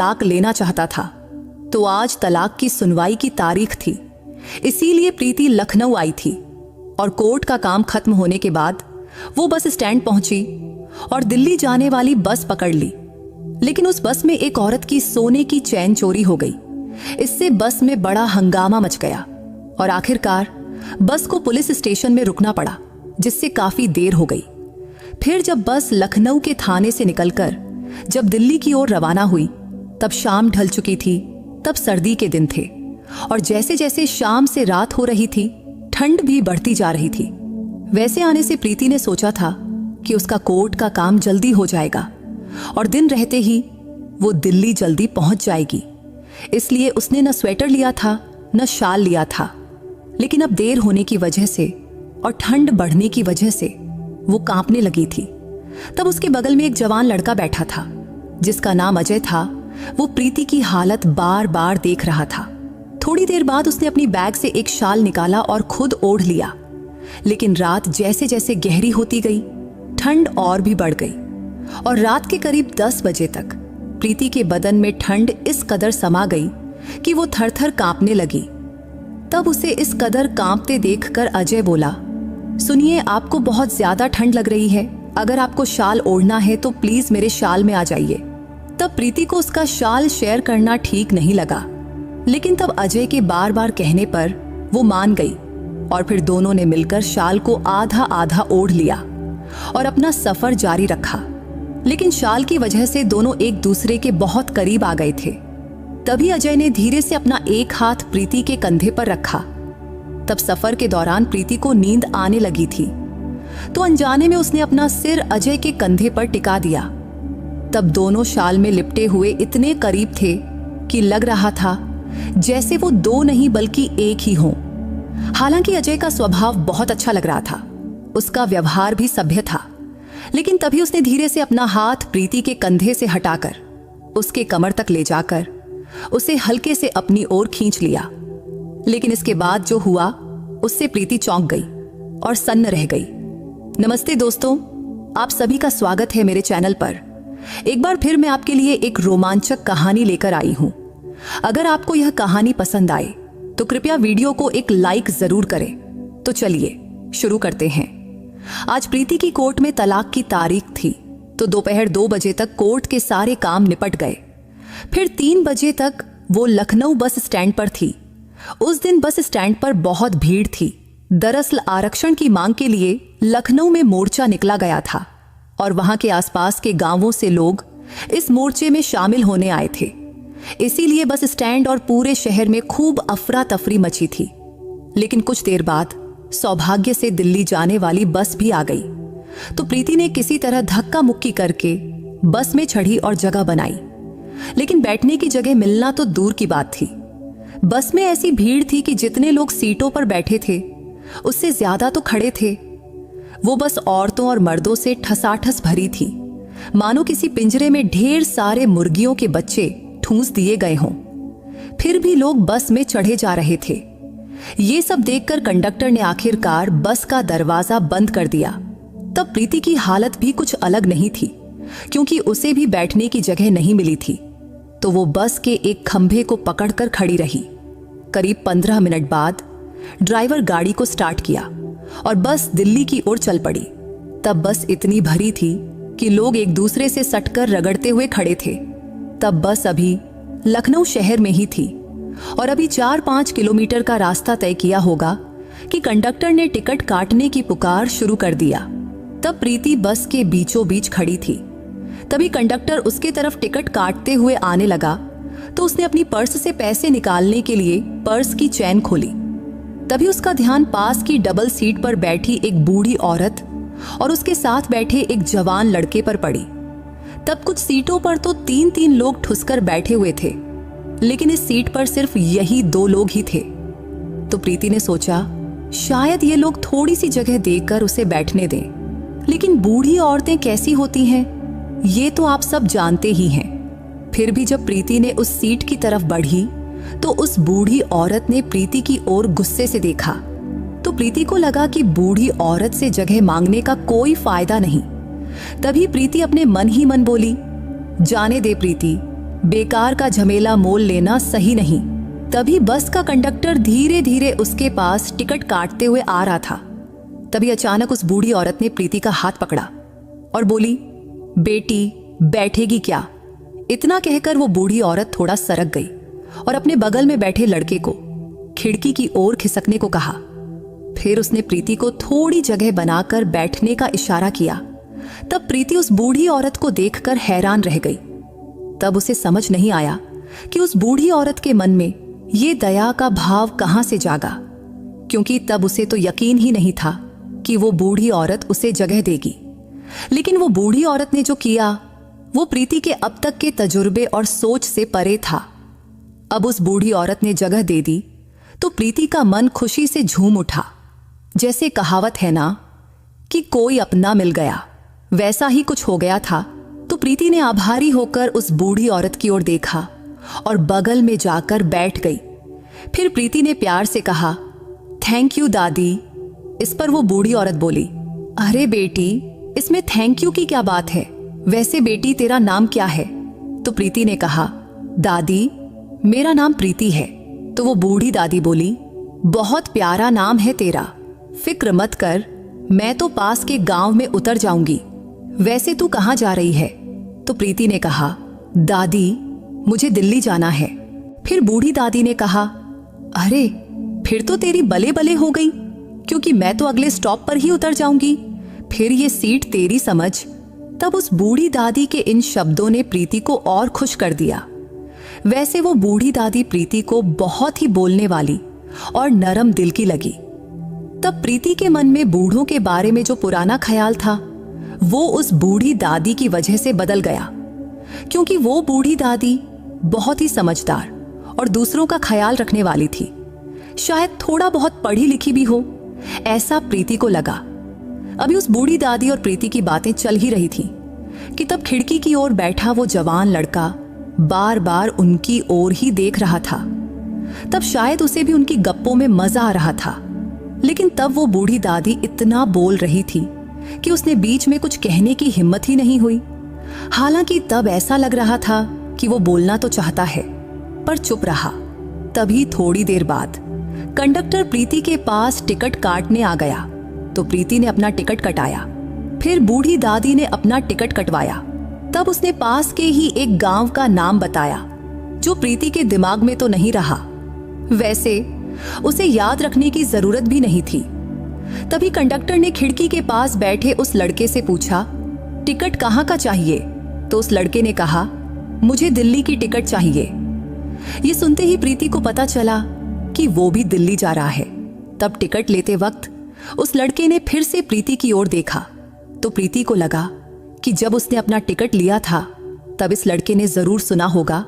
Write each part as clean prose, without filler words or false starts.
तलाक लेना चाहता था। तो आज तलाक की सुनवाई की तारीख थी, इसीलिए प्रीति लखनऊ आई थी। और कोर्ट का काम खत्म होने के बाद वो बस स्टैंड पहुंची और दिल्ली जाने वाली बस पकड़ ली। लेकिन उस बस में एक औरत की सोने की चैन चोरी हो गई। इससे बस में बड़ा हंगामा मच गया और आखिरकार बस को पुलिस स्टेशन में रुकना पड़ा, जिससे काफी देर हो गई। फिर जब बस लखनऊ के थाने से निकलकर जब दिल्ली की ओर रवाना हुई, तब शाम ढल चुकी थी। तब सर्दी के दिन थे और जैसे जैसे शाम से रात हो रही थी, ठंड भी बढ़ती जा रही थी। वैसे आने से प्रीति ने सोचा था कि उसका कोर्ट का काम जल्दी हो जाएगा और दिन रहते ही वो दिल्ली जल्दी पहुंच जाएगी। इसलिए उसने न स्वेटर लिया था न शाल लिया था। लेकिन अब देर होने की वजह से और ठंड बढ़ने की वजह से वो कांपने लगी थी। तब उसके बगल में एक जवान लड़का बैठा था, जिसका नाम अजय था। वो प्रीति की हालत बार बार देख रहा था। थोड़ी देर बाद उसने अपनी बैग से एक शाल निकाला और खुद ओढ़ लिया। लेकिन रात जैसे जैसे गहरी होती गई, ठंड और भी बढ़ गई और रात के करीब 10 बजे तक प्रीति के बदन में ठंड इस कदर समा गई कि वो थर थर कांपने लगी। तब उसे इस कदर कांपते देखकर अजय बोला, सुनिए, आपको बहुत ज्यादा ठंड लग रही है। अगर आपको शाल ओढ़ना है तो प्लीज मेरे शाल में आ जाइए। तब प्रीति को उसका शाल शेयर करना ठीक नहीं लगा, लेकिन तब अजय के बार बार कहने पर वो मान गई और फिर दोनों ने मिलकर शाल को आधा आधा ओढ़ लिया और अपना सफर जारी रखा। लेकिन शाल की वजह से दोनों एक दूसरे के बहुत करीब आ गए थे। तभी अजय ने धीरे से अपना एक हाथ प्रीति के कंधे पर रखा। तब सफर के दौरान प्रीति को नींद आने लगी थी, तो अनजाने में उसने अपना सिर अजय के कंधे पर टिका दिया। तब दोनों शाल में लिपटे हुए इतने करीब थे कि लग रहा था जैसे वो दो नहीं बल्कि एक ही हों। हालांकि अजय का स्वभाव बहुत अच्छा लग रहा था, उसका व्यवहार भी सभ्य था। लेकिन तभी उसने धीरे से अपना हाथ प्रीति के कंधे से हटाकर उसके कमर तक ले जाकर उसे हल्के से अपनी ओर खींच लिया। लेकिन इसके बाद जो हुआ उससे प्रीति चौंक गई और सन्न रह गई। नमस्ते दोस्तों, आप सभी का स्वागत है मेरे चैनल पर। एक बार फिर मैं आपके लिए एक रोमांचक कहानी लेकर आई हूं। अगर आपको यह कहानी पसंद आए तो कृपया वीडियो को एक लाइक जरूर करें। तो चलिए शुरू करते हैं। आज प्रीति की कोर्ट में तलाक की तारीख थी, तो दोपहर 2 बजे तक कोर्ट के सारे काम निपट गए। फिर 3 बजे तक वो लखनऊ बस स्टैंड पर थी। उस दिन बस स्टैंड पर बहुत भीड़ थी। दरअसल आरक्षण की मांग के लिए लखनऊ में मोर्चा निकला गया था और वहां के आसपास के गांवों से लोग इस मोर्चे में शामिल होने आए थे। इसीलिए बस स्टैंड और पूरे शहर में खूब अफरा तफरी मची थी। लेकिन कुछ देर बाद सौभाग्य से दिल्ली जाने वाली बस भी आ गई, तो प्रीति ने किसी तरह धक्का मुक्की करके बस में चढ़ी और जगह बनाई। लेकिन बैठने की जगह मिलना तो दूर की बात थी। बस में ऐसी भीड़ थी कि जितने लोग सीटों पर बैठे थे उससे ज्यादा तो खड़े थे। वो बस औरतों और मर्दों से ठसाठस भरी थी, मानो किसी पिंजरे में ढेर सारे मुर्गियों के बच्चे ठूंस दिए गए हों। फिर भी लोग बस में चढ़े जा रहे थे। ये सब देखकर कंडक्टर ने आखिरकार बस का दरवाजा बंद कर दिया। तब प्रीति की हालत भी कुछ अलग नहीं थी, क्योंकि उसे भी बैठने की जगह नहीं मिली थी। तो वो बस के एक खंभे को पकड़कर खड़ी रही। करीब 15 मिनट बाद ड्राइवर गाड़ी को स्टार्ट किया और बस दिल्ली की ओर चल पड़ी। तब बस इतनी भरी थी कि लोग एक दूसरे से सटकर रगड़ते हुए खड़े थे। तब बस अभी लखनऊ शहर में ही थी और अभी 4-5 किलोमीटर का रास्ता तय किया होगा कि कंडक्टर ने टिकट काटने की पुकार शुरू कर दिया। तब प्रीति बस के बीचों बीच खड़ी थी। तभी कंडक्टर उसके तरफ टिकट काटते हुए आने लगा, तो उसने अपनी पर्स से पैसे निकालने के लिए पर्स की चैन खोली। तभी उसका ध्यान पास की डबल सीट पर बैठी एक बूढ़ी औरत और उसके साथ बैठे एक जवान लड़के पर पड़ी। तब कुछ सीटों पर तो 3-3 लोग ठुसकर बैठे हुए थे, लेकिन इस सीट पर सिर्फ यही 2 लोग ही थे। तो प्रीति ने सोचा शायद ये लोग थोड़ी सी जगह देकर उसे बैठने दें। लेकिन बूढ़ी औरतें कैसी होती हैं ये तो आप सब जानते ही हैं। फिर भी जब प्रीति ने उस सीट की तरफ बढ़ी तो उस बूढ़ी औरत ने प्रीति की ओर गुस्से से देखा। तो प्रीति को लगा कि बूढ़ी औरत से जगह मांगने का कोई फायदा नहीं। तभी प्रीति अपने मन ही मन बोली, जाने दे प्रीति, बेकार का झमेला मोल लेना सही नहीं। तभी बस का कंडक्टर धीरे धीरे उसके पास टिकट काटते हुए आ रहा था। तभी अचानक उस बूढ़ी औरत ने प्रीति का हाथ पकड़ा और बोली, बेटी बैठेगी क्या? इतना कहकर वो बूढ़ी औरत थोड़ा सरक गई और अपने बगल में बैठे लड़के को खिड़की की ओर खिसकने को कहा। फिर उसने प्रीति को थोड़ी जगह बनाकर बैठने का इशारा किया। तब प्रीति उस बूढ़ी औरत को देखकर हैरान रह गई। तब उसे समझ नहीं आया कि उस बूढ़ी औरत के मन में ये दया का भाव कहां से जागा, क्योंकि तब उसे तो यकीन ही नहीं था कि वो बूढ़ी औरत उसे जगह देगी। लेकिन वो बूढ़ी औरत ने जो किया वो प्रीति के अब तक के तजुर्बे और सोच से परे था। अब उस बूढ़ी औरत ने जगह दे दी तो प्रीति का मन खुशी से झूम उठा। जैसे कहावत है ना कि कोई अपना मिल गया, वैसा ही कुछ हो गया था। तो प्रीति ने आभारी होकर उस बूढ़ी औरत की ओर देखा और बगल में जाकर बैठ गई। फिर प्रीति ने प्यार से कहा, थैंक यू दादी। इस पर वो बूढ़ी औरत बोली, अरे बेटी, इसमें थैंक यू की क्या बात है? वैसे बेटी तेरा नाम क्या है? तो प्रीति ने कहा, दादी मेरा नाम प्रीति है। तो वो बूढ़ी दादी बोली, बहुत प्यारा नाम है तेरा, फिक्र मत कर, मैं तो पास के गांव में उतर जाऊंगी। वैसे तू कहाँ जा रही है? तो प्रीति ने कहा, दादी मुझे दिल्ली जाना है। फिर बूढ़ी दादी ने कहा, अरे फिर तो तेरी बले बले हो गई, क्योंकि मैं तो अगले स्टॉप पर ही उतर जाऊंगी, फिर ये सीट तेरी समझ। तब उस बूढ़ी दादी के इन शब्दों ने प्रीति को और खुश कर दिया। वैसे वो बूढ़ी दादी प्रीति को बहुत ही बोलने वाली और नरम दिल की लगी। तब प्रीति के मन में बूढ़ों के बारे में जो पुराना ख्याल था वो उस बूढ़ी दादी की वजह से बदल गया, क्योंकि वो बूढ़ी दादी बहुत ही समझदार और दूसरों का ख्याल रखने वाली थी। शायद थोड़ा बहुत पढ़ी लिखी भी हो, ऐसा प्रीति को लगा। अभी उस बूढ़ी दादी और प्रीति की बातें चल ही रही थी कि तब खिड़की की ओर बैठा वो जवान लड़का बार बार उनकी ओर ही देख रहा था। तब शायद उसे भी उनकी गप्पों में मजा आ रहा था। लेकिन तब वो बूढ़ी दादी इतना बोल रही थी कि उसने बीच में कुछ कहने की हिम्मत ही नहीं हुई। हालांकि तब ऐसा लग रहा था कि वो बोलना तो चाहता है पर चुप रहा। तभी थोड़ी देर बाद कंडक्टर प्रीति के पास टिकट काटने आ गया। तो प्रीति ने अपना टिकट कटाया, फिर बूढ़ी दादी ने अपना टिकट कटवाया। तब उसने पास के ही एक गांव का नाम बताया जो प्रीति के दिमाग में तो नहीं रहा। वैसे उसे याद रखने की जरूरत भी नहीं थी। तभी कंडक्टर ने खिड़की के पास बैठे उस लड़के से पूछा, टिकट कहाँ का चाहिए? तो उस लड़के ने कहा, मुझे दिल्ली की टिकट चाहिए। ये सुनते ही प्रीति को पता चला कि वो भी दिल्ली जा रहा है। तब टिकट लेते वक्त उस लड़के ने फिर से प्रीति की ओर देखा। तो प्रीति को लगा कि जब उसने अपना टिकट लिया था तब इस लड़के ने जरूर सुना होगा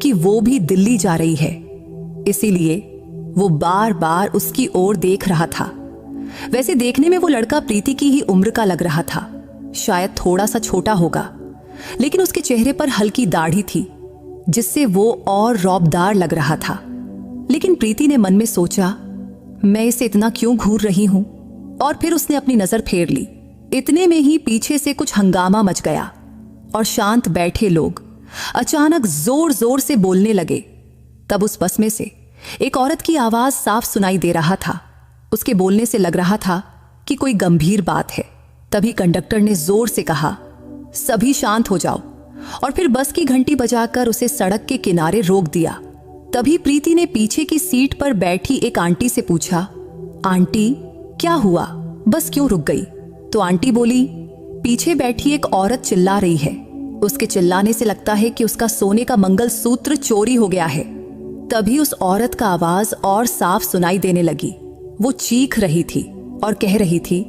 कि वो भी दिल्ली जा रही है, इसीलिए वो बार बार उसकी ओर देख रहा था। वैसे देखने में वो लड़का प्रीति की ही उम्र का लग रहा था, शायद थोड़ा सा छोटा होगा, लेकिन उसके चेहरे पर हल्की दाढ़ी थी जिससे वो और रौबदार लग रहा था। लेकिन प्रीति ने मन में सोचा, मैं इसे इतना क्यों घूर रही हूं? और फिर उसने अपनी नजर फेर ली। इतने में ही पीछे से कुछ हंगामा मच गया और शांत बैठे लोग अचानक जोर जोर से बोलने लगे। तब उस बस में से एक औरत की आवाज साफ सुनाई दे रहा था। उसके बोलने से लग रहा था कि कोई गंभीर बात है। तभी कंडक्टर ने जोर से कहा, सभी शांत हो जाओ, और फिर बस की घंटी बजाकर उसे सड़क के किनारे रोक दिया। तभी प्रीति ने पीछे की सीट पर बैठी एक आंटी से पूछा, आंटी क्या हुआ, बस क्यों रुक गई? तो आंटी बोली, पीछे बैठी एक औरत चिल्ला रही है, उसके चिल्लाने से लगता है कि उसका सोने का मंगलसूत्र चोरी हो गया है। तभी उस औरत का आवाज और साफ सुनाई देने लगी। वो चीख रही थी और कह रही थी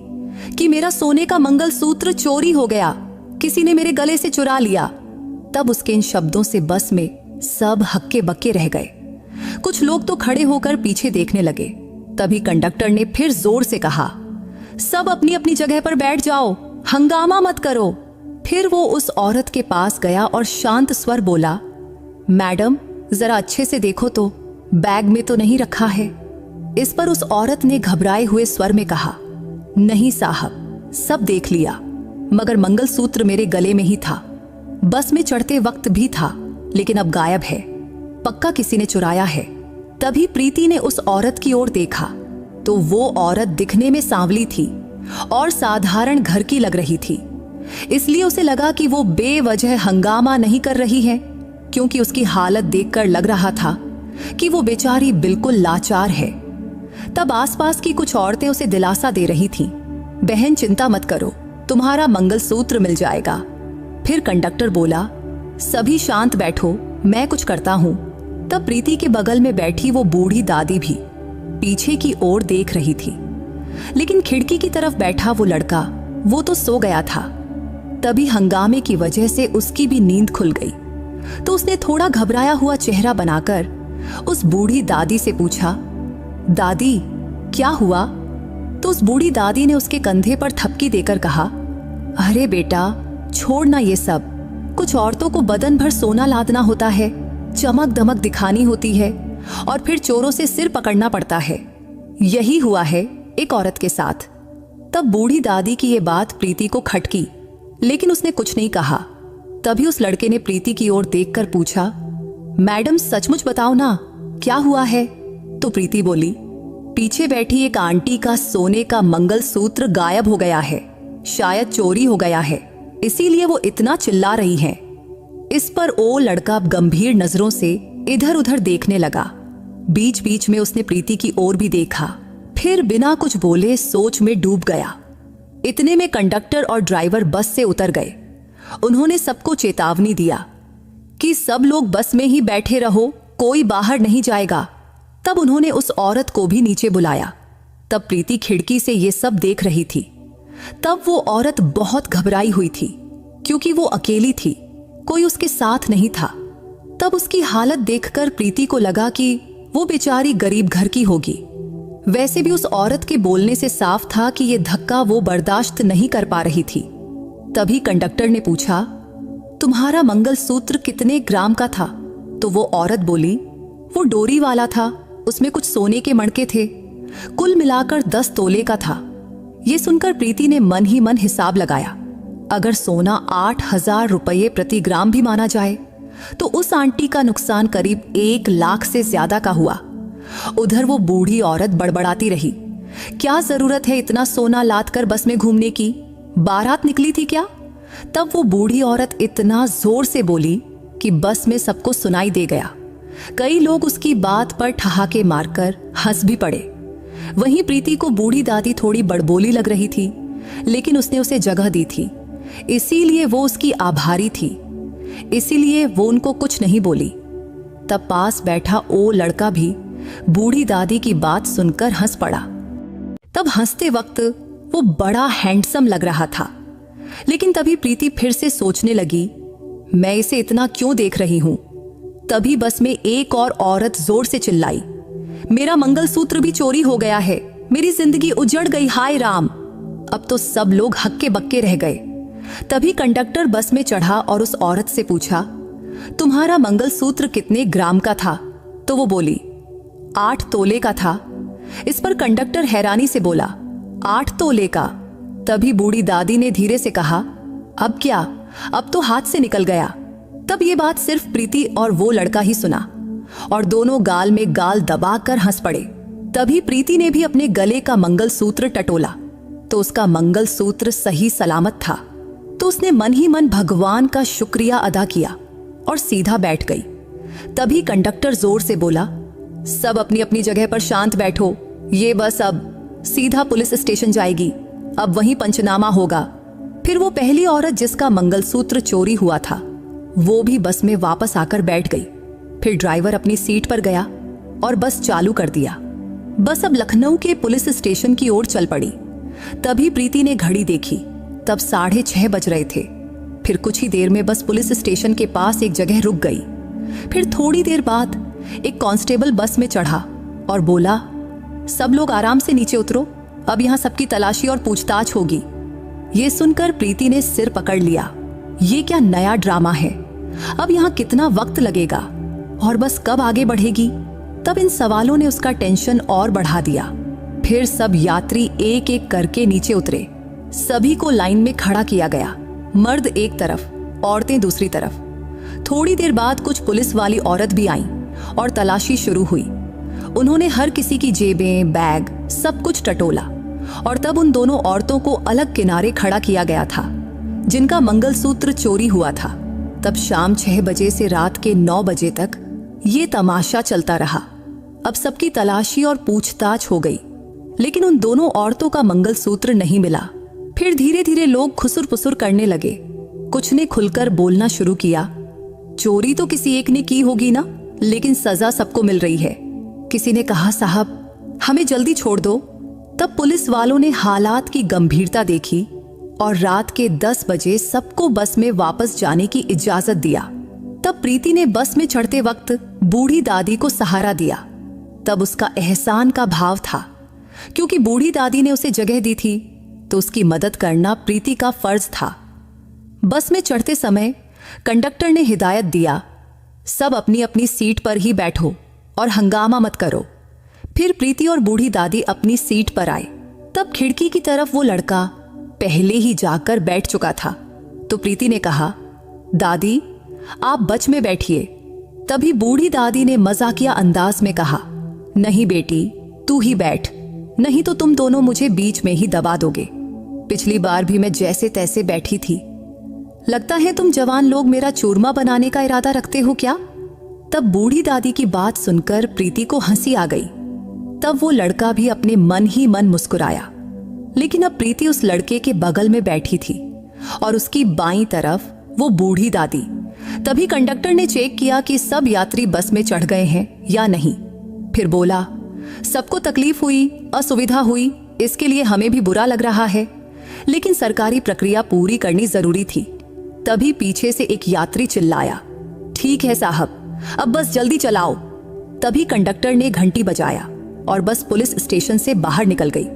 कि मेरा सोने का मंगलसूत्र चोरी हो गया, किसी ने मेरे गले से चुरा लिया। तब उसके इन शब्दों से बस में सब हक्के बक्के रह गए। कुछ लोग तो खड़े होकर पीछे देखने लगे। तभी कंडक्टर ने फिर जोर से कहा, सब अपनी अपनी जगह पर बैठ जाओ, हंगामा मत करो। फिर वो उस औरत के पास गया और शांत स्वर बोला, मैडम जरा अच्छे से देखो तो, बैग में तो नहीं रखा है। इस पर उस औरत ने घबराए हुए स्वर में कहा, नहीं साहब, सब देख लिया, मगर मंगलसूत्र मेरे गले में ही था, बस में चढ़ते वक्त भी था, लेकिन अब गायब है। पक्का किसी ने चुराया है। तभी प्रीति ने उस औरत की ओर देखा तो वो औरत दिखने में सांवली थी और साधारण घर की लग रही थी। इसलिए उसे लगा कि वो बेवजह हंगामा नहीं कर रही है, क्योंकि उसकी हालत देखकर लग रहा था कि वो बेचारी बिल्कुल लाचार है। तब आसपास की कुछ औरतें उसे दिलासा दे रही थीं, बहन चिंता मत करो, तुम्हारा मंगलसूत्र मिल जाएगा। फिर कंडक्टर बोला, सभी शांत बैठो, मैं कुछ करता हूं। तब प्रीति के बगल में बैठी वो बूढ़ी दादी भी पीछे की ओर देख रही थी, लेकिन खिड़की की तरफ बैठा वो लड़का, वो तो सो गया था। तभी हंगामे की वजह से उसकी भी नींद खुल गई, तो उसने थोड़ा घबराया हुआ चेहरा बनाकर उस बूढ़ी दादी से पूछा, दादी क्या हुआ? तो उस बूढ़ी दादी ने उसके कंधे पर थपकी देकर कहा, अरे बेटा छोड़ ना ये सब, कुछ औरतों को बदन भर सोना लादना होता है, चमक दमक दिखानी होती है और फिर चोरों से सिर पकड़ना पड़ता है। यही हुआ है एक औरत के साथ। तब बूढ़ी दादी की ये बात प्रीति को खटकी, लेकिन उसने कुछ नहीं कहा। तभी उस लड़के ने प्रीति की ओर देखकर पूछा, मैडम सचमुच बताओ ना, क्या हुआ है? तो प्रीति बोली, पीछे बैठी एक आंटी का सोने का मंगलसूत्र गायब हो गया है, शायद चोरी हो गया है, इसीलिए वो इतना चिल्ला रही है। इस पर वो लड़का गंभीर नजरों से इधर उधर देखने लगा। बीच बीच में उसने प्रीति की ओर भी देखा, फिर बिना कुछ बोले सोच में डूब गया। इतने में कंडक्टर और ड्राइवर बस से उतर गए। उन्होंने सबको चेतावनी दिया कि सब लोग बस में ही बैठे रहो, कोई बाहर नहीं जाएगा। तब उन्होंने उस औरत को भी नीचे बुलाया। तब प्रीति खिड़की से ये सब देख रही थी। तब वो औरत बहुत घबराई हुई थी, क्योंकि वो अकेली थी, कोई उसके साथ नहीं था। तब उसकी हालत देखकर प्रीति को लगा कि वो बेचारी गरीब घर की होगी। वैसे भी उस औरत के बोलने से साफ था कि ये धक्का वो बर्दाश्त नहीं कर पा रही थी। तभी कंडक्टर ने पूछा, तुम्हारा मंगलसूत्र कितने ग्राम का था? तो वो औरत बोली, वो डोरी वाला था, उसमें कुछ सोने के मणके थे, कुल मिलाकर 10 तोले का था। ये सुनकर प्रीति ने मन ही मन हिसाब लगाया, अगर सोना 8,000 रुपये प्रति ग्राम भी माना जाए तो उस आंटी का नुकसान करीब 1 लाख से ज्यादा का हुआ। उधर वो बूढ़ी औरत बड़बड़ाती रही, क्या जरूरत है इतना सोना लाद कर बस में घूमने की, बारात निकली थी क्या? तब वो बूढ़ी औरत इतना जोर से बोली कि बस में सबको सुनाई दे गया। कई लोग उसकी बात पर ठहाके मारकर हंस भी पड़े। वहीं प्रीति को बूढ़ी दादी थोड़ी बड़बोली लग रही थी, लेकिन उसने उसे जगह दी थी, इसीलिए वो उसकी आभारी थी, इसीलिए वो उनको कुछ नहीं बोली। तब पास बैठा वो लड़का भी बूढ़ी दादी की बात सुनकर हंस पड़ा। तब हंसते वक्त वो बड़ा हैंडसम लग रहा था, लेकिन तभी प्रीति फिर से सोचने लगी, मैं इसे इतना क्यों देख रही हूं? तभी बस में एक और औरत जोर से चिल्लाई, मेरा मंगलसूत्र भी चोरी हो गया है, मेरी जिंदगी उजड़ गई, हाय राम। अब तो सब लोग हक्के बक्के रह गए। तभी कंडक्टर बस में चढ़ा और उस औरत से पूछा, तुम्हारा मंगलसूत्र कितने ग्राम का था? तो वो बोली, 8 तोले का था। इस पर कंडक्टर हैरानी से बोला, 8 तोले का? तभी बूढ़ी दादी ने धीरे से कहा, अब क्या, अब तो हाथ से निकल गया। तब ये बात सिर्फ प्रीति और वो लड़का ही सुना और दोनों गाल में गाल दबाकर हंस पड़े। तभी प्रीति ने भी अपने गले का मंगलसूत्र टटोला तो उसका मंगलसूत्र सही सलामत था। तो उसने मन ही मन भगवान का शुक्रिया अदा किया और सीधा बैठ गई। तभी कंडक्टर जोर से बोला, सब अपनी अपनी जगह पर शांत बैठो, ये बस अब सीधा पुलिस स्टेशन जाएगी, अब वहीं पंचनामा होगा। फिर वो पहली औरत जिसका मंगलसूत्र चोरी हुआ था वो भी बस में वापस आकर बैठ गई। फिर ड्राइवर अपनी सीट पर गया और बस चालू कर दिया। बस अब लखनऊ के पुलिस स्टेशन की ओर चल पड़ी। तभी प्रीति ने घड़ी देखी, तब 6:30 बज रहे थे। फिर कुछ ही देर में बस पुलिस स्टेशन के पास एक जगह रुक गई। फिर थोड़ी देर बाद एक कांस्टेबल बस में चढ़ा और बोला, सब लोग आराम से नीचे उतरो, अब यहाँ सबकी तलाशी और पूछताछ होगी। ये सुनकर प्रीति ने सिर पकड़ लिया, ये क्या नया ड्रामा है, अब यहाँ कितना वक्त लगेगा और बस कब आगे बढ़ेगी। तब इन सवालों ने उसका टेंशन और बढ़ा दिया। फिर सब यात्री एक एक करके नीचे उतरे। सभी को लाइन में खड़ा किया गया, मर्द एक तरफ, औरतें दूसरी तरफ। थोड़ी देर बाद कुछ पुलिस वाली औरत भी आईं और तलाशी शुरू हुई। उन्होंने हर किसी की जेबें, बैग, सब कुछ टटोला और तब उन दोनों औरतों को अलग किनारे खड़ा किया गया था जिनका मंगलसूत्र चोरी हुआ था। तब शाम 6 बजे से रात के 9 बजे तक ये तमाशा चलता रहा। अब सबकी तलाशी और पूछताछ हो गई, लेकिन उन दोनों औरतों का मंगलसूत्र नहीं मिला। फिर धीरे धीरे लोग खुसुर पुसुर करने लगे। कुछ ने खुलकर बोलना शुरू किया, चोरी तो किसी एक ने की होगी ना, लेकिन सजा सबको मिल रही है। किसी ने कहा, साहब हमें जल्दी छोड़ दो। तब पुलिस वालों ने हालात की गंभीरता देखी और रात के 10 बजे सबको बस में वापस जाने की इजाजत दिया। तब प्रीति ने बस में चढ़ते वक्त बूढ़ी दादी को सहारा दिया। तब उसका एहसान का भाव था, क्योंकि बूढ़ी दादी ने उसे जगह दी थी तो उसकी मदद करना प्रीति का फर्ज था। बस में चढ़ते समय कंडक्टर ने हिदायत दिया, सब अपनी अपनी सीट पर ही बैठो और हंगामा मत करो। फिर प्रीति और बूढ़ी दादी अपनी सीट पर आए। तब खिड़की की तरफ वो लड़का पहले ही जाकर बैठ चुका था। तो प्रीति ने कहा, दादी आप बच में बैठिए। तभी बूढ़ी दादी ने मजाकिया अंदाज में कहा, नहीं बेटी तू ही बैठ, नहीं तो तुम दोनों मुझे बीच में ही दबा दोगे। पिछली बार भी मैं जैसे तैसे बैठी थी। लगता है तुम जवान लोग मेरा चूरमा बनाने का इरादा रखते हो क्या? तब बूढ़ी दादी की बात सुनकर प्रीति को हंसी आ गई। तब वो लड़का भी अपने मन ही मन मुस्कुराया। लेकिन अब प्रीति उस लड़के के बगल में बैठी थी और उसकी बाईं तरफ वो बूढ़ी दादी। तभी कंडक्टर ने चेक किया कि सब यात्री बस में चढ़ गए हैं या नहीं। फिर बोला, सबको तकलीफ हुई, असुविधा हुई, इसके लिए हमें भी बुरा लग रहा है, लेकिन सरकारी प्रक्रिया पूरी करनी जरूरी थी। तभी पीछे से एक यात्री चिल्लाया, ठीक है साहब, अब बस जल्दी चलाओ। तभी कंडक्टर ने घंटी बजाया और बस पुलिस स्टेशन से बाहर निकल गई।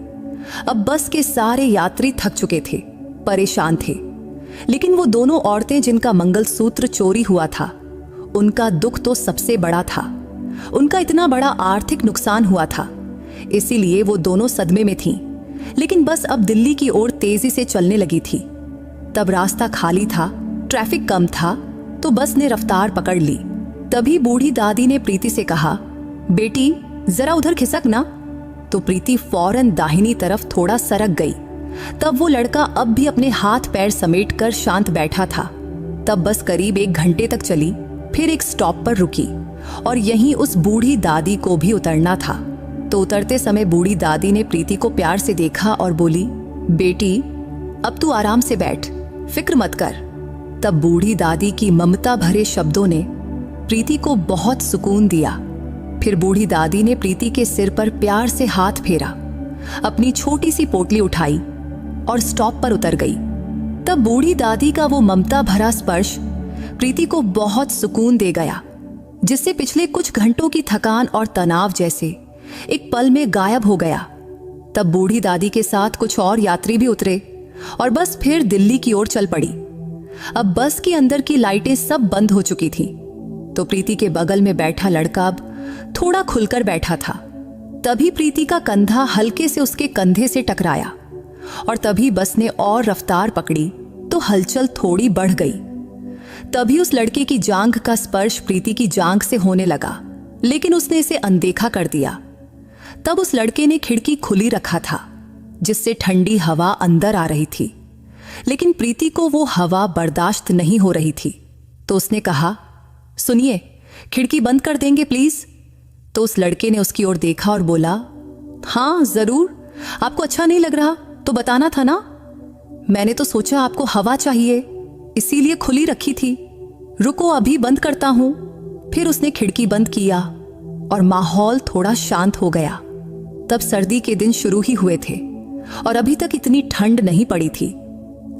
अब बस के सारे यात्री थक चुके थे, परेशान थे, लेकिन वो दोनों औरतें जिनका मंगलसूत्र चोरी हुआ था, उनका दुख तो सबसे बड़ा था। उनका इतना बड़ा आर्थिक नुकसान हुआ था, इसीलिए वो दोनों सदमे में थीं। लेकिन बस अब दिल्ली की ओर तेजी से चलने लगी थी। तब रास्ता खाली था, ट्रैफिक कम था, तो बस ने रफ्तार पकड़ ली। तभी बूढ़ी दादी ने प्रीति से कहा, बेटी जरा उधर खिसक ना। तो प्रीति फौरन दाहिनी तरफ थोड़ा सरक गई। तब वो लड़का अब भी अपने हाथ पैर समेट कर शांत बैठा था। तब बस करीब 1 घंटे तक चली, फिर एक स्टॉप पर रुकी और यहीं उस बूढ़ी दादी को भी उतरना था। तो उतरते समय बूढ़ी दादी ने प्रीति को प्यार से देखा और बोली, बेटी अब तू आराम से बैठ, फिक्र मत कर। तब बूढ़ी दादी की ममता भरे शब्दों ने प्रीति को बहुत सुकून दिया। फिर बूढ़ी दादी ने प्रीति के सिर पर प्यार से हाथ फेरा, अपनी छोटी सी पोटली उठाई और स्टॉप पर उतर गई। तब बूढ़ी दादी का वो ममता भरा स्पर्श प्रीति को बहुत सुकून दे गया, जिससे पिछले कुछ घंटों की थकान और तनाव जैसे एक पल में गायब हो गया। तब बूढ़ी दादी के साथ कुछ और यात्री भी उतरे और बस फिर दिल्ली की ओर चल पड़ी। अब बस के अंदर की लाइटें सब बंद हो चुकी थीं, तो प्रीति के बगल में बैठा लड़का अब थोड़ा खुलकर बैठा था। तभी प्रीति का कंधा हल्के से उसके कंधे से टकराया और तभी बस ने और रफ्तार पकड़ी तो हलचल थोड़ी बढ़ गई। तभी उस लड़के की जांघ का स्पर्श प्रीति की जांघ से होने लगा, लेकिन उसने इसे अनदेखा कर दिया। तब उस लड़के ने खिड़की खुली रखा था, जिससे ठंडी हवा अंदर आ रही थी, लेकिन प्रीति को वो हवा बर्दाश्त नहीं हो रही थी। तो उसने कहा, सुनिए, खिड़की बंद कर देंगे प्लीज। तो उस लड़के ने उसकी ओर देखा और बोला, हाँ जरूर, आपको अच्छा नहीं लग रहा तो बताना था ना। मैंने तो सोचा आपको हवा चाहिए, इसीलिए खुली रखी थी। रुको अभी बंद करता हूं। फिर उसने खिड़की बंद किया और माहौल थोड़ा शांत हो गया। तब सर्दी के दिन शुरू ही हुए थे और अभी तक इतनी ठंड नहीं पड़ी थी,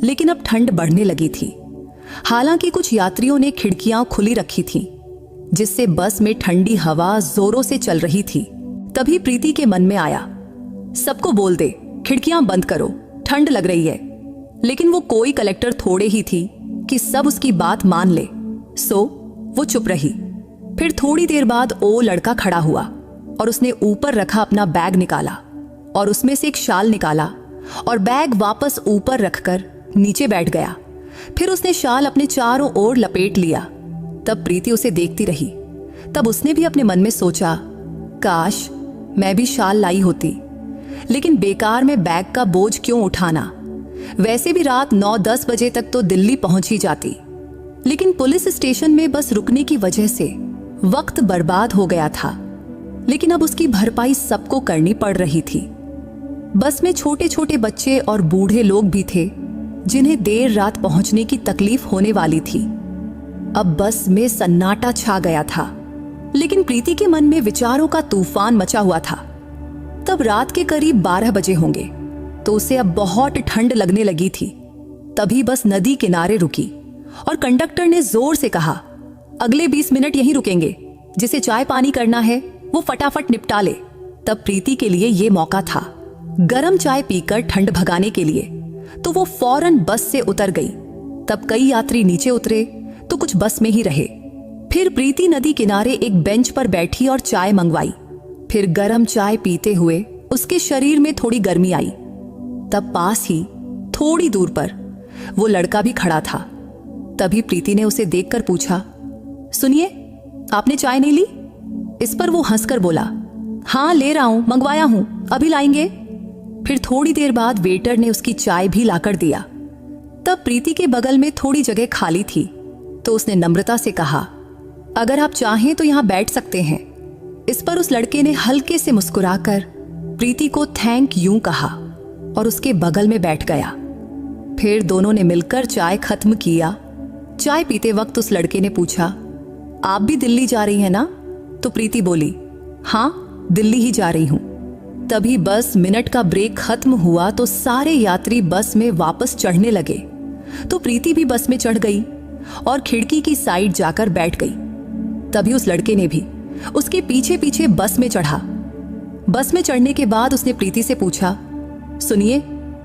लेकिन अब ठंड बढ़ने लगी थी। हालांकि कुछ यात्रियों ने खिड़कियां खुली रखी थीं, जिससे बस में ठंडी हवा जोरों से चल रही थी। तभी प्रीति के मन में आया, सबको बोल दे खिड़कियां बंद करो, ठंड लग रही है। लेकिन वो कोई कलेक्टर थोड़े ही थी कि सब उसकी बात मान ले, सो वो चुप रही। फिर थोड़ी देर बाद वो लड़का खड़ा हुआ और उसने ऊपर रखा अपना बैग निकाला और उसमें से एक शाल निकाला और बैग वापस ऊपर रखकर नीचे बैठ गया। फिर उसने शाल अपने चारों ओर लपेट लिया। तब प्रीति उसे देखती रही। तब उसने भी अपने मन में सोचा, काश मैं भी शाल लाई होती, लेकिन बेकार में बैग का बोझ क्यों उठाना। वैसे भी रात 9-10 बजे तक तो दिल्ली पहुंच ही जाती, लेकिन पुलिस स्टेशन में बस रुकने की वजह से वक्त बर्बाद हो गया था। लेकिन अब उसकी भरपाई सबको करनी पड़ रही थी। बस में छोटे छोटे बच्चे और बूढ़े लोग भी थे जिन्हें देर रात पहुंचने की तकलीफ होने वाली थी। अब बस में सन्नाटा छा गया था, लेकिन प्रीति के मन में विचारों का तूफान मचा हुआ था। तब रात के करीब 12 बजे होंगे, तो उसे अब बहुत ठंड लगने लगी थी। तभी बस नदी किनारे रुकी और कंडक्टर ने जोर से कहा, अगले 20 मिनट यहीं रुकेंगे, जिसे चाय पानी करना है वो फटाफट निपटा ले। तब प्रीति के लिए ये मौका था गरम चाय पीकर ठंड भगाने के लिए, तो वो फौरन बस से उतर गई। तब कई यात्री नीचे उतरे तो कुछ बस में ही रहे। फिर प्रीति नदी किनारे एक बेंच पर बैठी और चाय मंगवाई। फिर गरम चाय पीते हुए उसके शरीर में थोड़ी गर्मी आई। तब पास ही थोड़ी दूर पर वो लड़का भी खड़ा था। तभी प्रीति ने उसे देखकर पूछा, सुनिए, आपने चाय नहीं ली? इस पर वो हंसकर बोला, हाँ ले रहा हूं, मंगवाया हूं, अभी लाएंगे। फिर थोड़ी देर बाद वेटर ने उसकी चाय भी लाकर दिया। तब प्रीति के बगल में थोड़ी जगह खाली थी, तो उसने नम्रता से कहा, अगर आप चाहें तो यहां बैठ सकते हैं। इस पर उस लड़के ने हल्के से मुस्कुराकर प्रीति को थैंक यू कहा और उसके बगल में बैठ गया। फिर दोनों ने मिलकर चाय खत्म किया। चाय पीते वक्त उस लड़के ने पूछा, आप भी दिल्ली जा रही हैं ना? तो प्रीति बोली, हाँ दिल्ली ही जा रही हूं। तभी बस मिनट का ब्रेक खत्म हुआ तो सारे यात्री बस में वापस चढ़ने लगे। तो प्रीति भी बस में चढ़ गई और खिड़की की साइड जाकर बैठ गई। तभी उस लड़के ने भी उसके पीछे पीछे बस में चढ़ा। बस में चढ़ने के बाद उसने प्रीति से पूछा, सुनिए,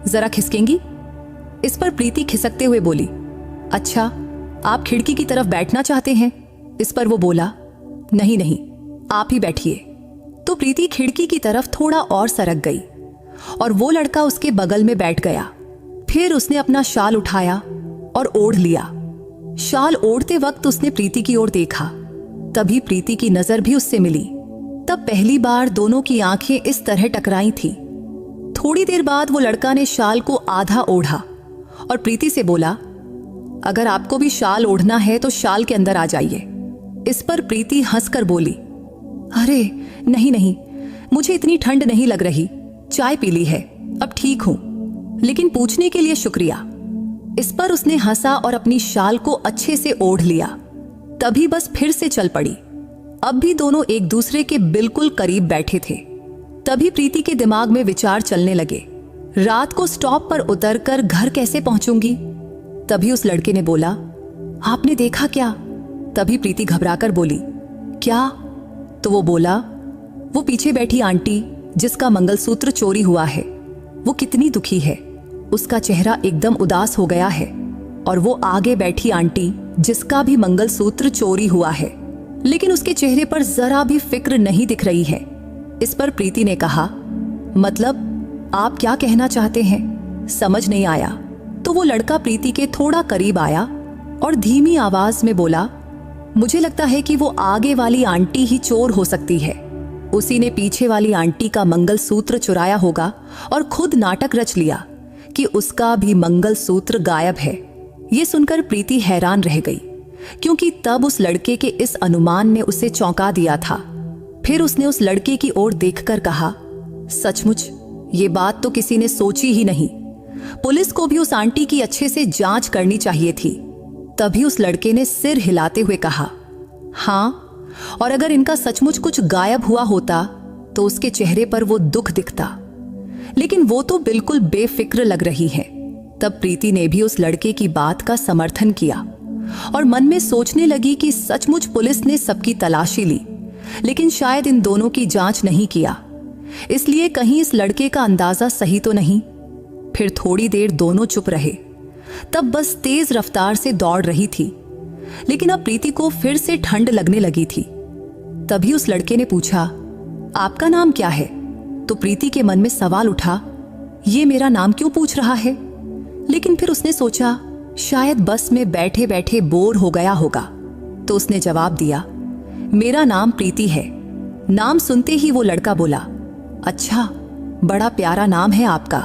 जरा खिसकेंगी? इस पर प्रीति खिसकते हुए बोली, अच्छा आप खिड़की की तरफ बैठना चाहते हैं? इस पर वो बोला, नहीं नहीं, आप ही बैठिए। तो प्रीति खिड़की की तरफ थोड़ा और सरक गई और वो लड़का उसके बगल में बैठ गया। फिर उसने अपना शाल उठाया और ओढ़ लिया। शाल ओढ़ते वक्त उसने प्रीति की ओर देखा। तभी प्रीति की नजर भी उससे मिली। तब पहली बार दोनों की आंखें इस तरह टकराई थी। थोड़ी देर बाद वो लड़का ने शाल को आधा ओढ़ा और प्रीति से बोला, अगर आपको भी शाल ओढ़ना है तो शाल के अंदर आ जाइए। इस पर प्रीति हंसकर बोली, अरे नहीं नहीं, मुझे इतनी ठंड नहीं लग रही, चाय पी ली है, अब ठीक हूं, लेकिन पूछने के लिए शुक्रिया। इस पर उसने हंसा और अपनी शाल को अच्छे से ओढ़ लिया। तभी बस फिर से चल पड़ी। अब भी दोनों एक दूसरे के बिल्कुल करीब बैठे थे। तभी प्रीति के दिमाग में विचार चलने लगे, रात को स्टॉप पर उतरकर घर कैसे पहुंचूंगी? तभी उस लड़के ने बोला, आपने देखा क्या? तभी प्रीति घबराकर बोली, क्या? तो वो बोला, वो पीछे बैठी आंटी जिसका मंगलसूत्र चोरी हुआ है, वो कितनी दुखी है, उसका चेहरा एकदम उदास हो गया है। और वो आगे बैठी आंटी जिसका भी मंगलसूत्र चोरी हुआ है, लेकिन उसके चेहरे पर जरा भी फिक्र नहीं दिख रही है। इस पर प्रीति ने कहा, मतलब आप क्या कहना चाहते हैं? समझ नहीं आया। तो वो लड़का प्रीति के थोड़ा करीब आया और धीमी आवाज में बोला, मुझे लगता है कि वो आगे वाली आंटी ही चोर हो सकती है। उसी ने पीछे वाली आंटी का मंगलसूत्र चुराया होगा और खुद नाटक रच लिया कि उसका भी मंगलसूत्र गायब है। ये सुनकर प्रीति हैरान रह गई, क्योंकि तब उस लड़के के इस अनुमान ने उसे चौंका दिया था। फिर उसने उस लड़के की ओर देखकर कहा, सचमुच ये बात तो किसी ने सोची ही नहीं। पुलिस को भी उस आंटी की अच्छे से जांच करनी चाहिए थी। तभी उस लड़के ने सिर हिलाते हुए कहा, हाँ, और अगर इनका सचमुच कुछ गायब हुआ होता तो उसके चेहरे पर वो दुख दिखता, लेकिन वो तो बिल्कुल बेफिक्र लग रही है। तब प्रीति ने भी उस लड़के की बात का समर्थन किया और मन में सोचने लगी कि सचमुच पुलिस ने सबकी तलाशी ली, लेकिन शायद इन दोनों की जांच नहीं किया, इसलिए कहीं इस लड़के का अंदाजा सही तो नहीं। फिर थोड़ी देर दोनों चुप रहे। तब बस तेज रफ्तार से दौड़ रही थी, लेकिन अब प्रीति को फिर से ठंड लगने लगी थी। तभी उस लड़के ने पूछा, आपका नाम क्या है? तो प्रीति के मन में सवाल उठा, ये मेरा नाम क्यों पूछ रहा है? लेकिन फिर उसने सोचा, शायद बस में बैठे बैठे बोर हो गया होगा। तो उसने जवाब दिया, मेरा नाम प्रीति है। नाम सुनते ही वो लड़का बोला, अच्छा, बड़ा प्यारा नाम है आपका।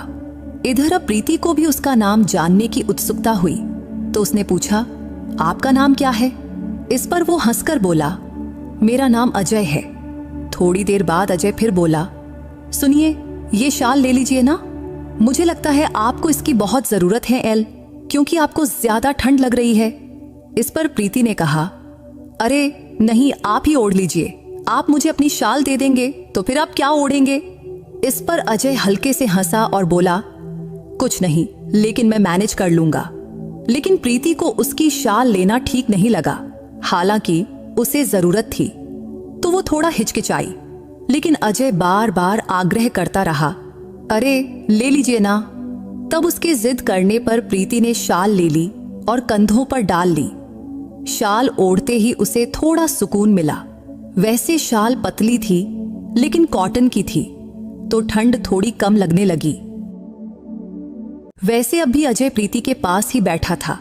इधर अब प्रीति को भी उसका नाम जानने की उत्सुकता हुई, तो उसने पूछा, आपका नाम क्या है? इस पर वो हंसकर बोला, मेरा नाम अजय है। थोड़ी देर बाद अजय फिर बोला, सुनिए, ये शाल ले लीजिए ना, मुझे लगता है आपको इसकी बहुत जरूरत है एल, क्योंकि आपको ज्यादा ठंड लग रही है। इस पर प्रीति ने कहा, अरे नहीं, आप ही ओढ़ लीजिए, आप मुझे अपनी शाल दे देंगे तो फिर आप क्या ओढ़ेंगे? इस पर अजय हल्के से हंसा और बोला, कुछ नहीं, लेकिन मैं मैनेज कर लूंगा। लेकिन प्रीति को उसकी शाल लेना ठीक नहीं लगा, हालांकि उसे जरूरत थी, तो वो थोड़ा हिचकिचाई। लेकिन अजय बार बार आग्रह करता रहा, अरे ले लीजिए ना। तब उसके जिद करने पर प्रीति ने शाल ले ली और कंधों पर डाल ली। शाल ओढ़ते ही उसे थोड़ा सुकून मिला। वैसे शाल पतली थी, लेकिन कॉटन की थी, तो ठंड थोड़ी कम लगने लगी। वैसे अब भी अजय प्रीति के पास ही बैठा था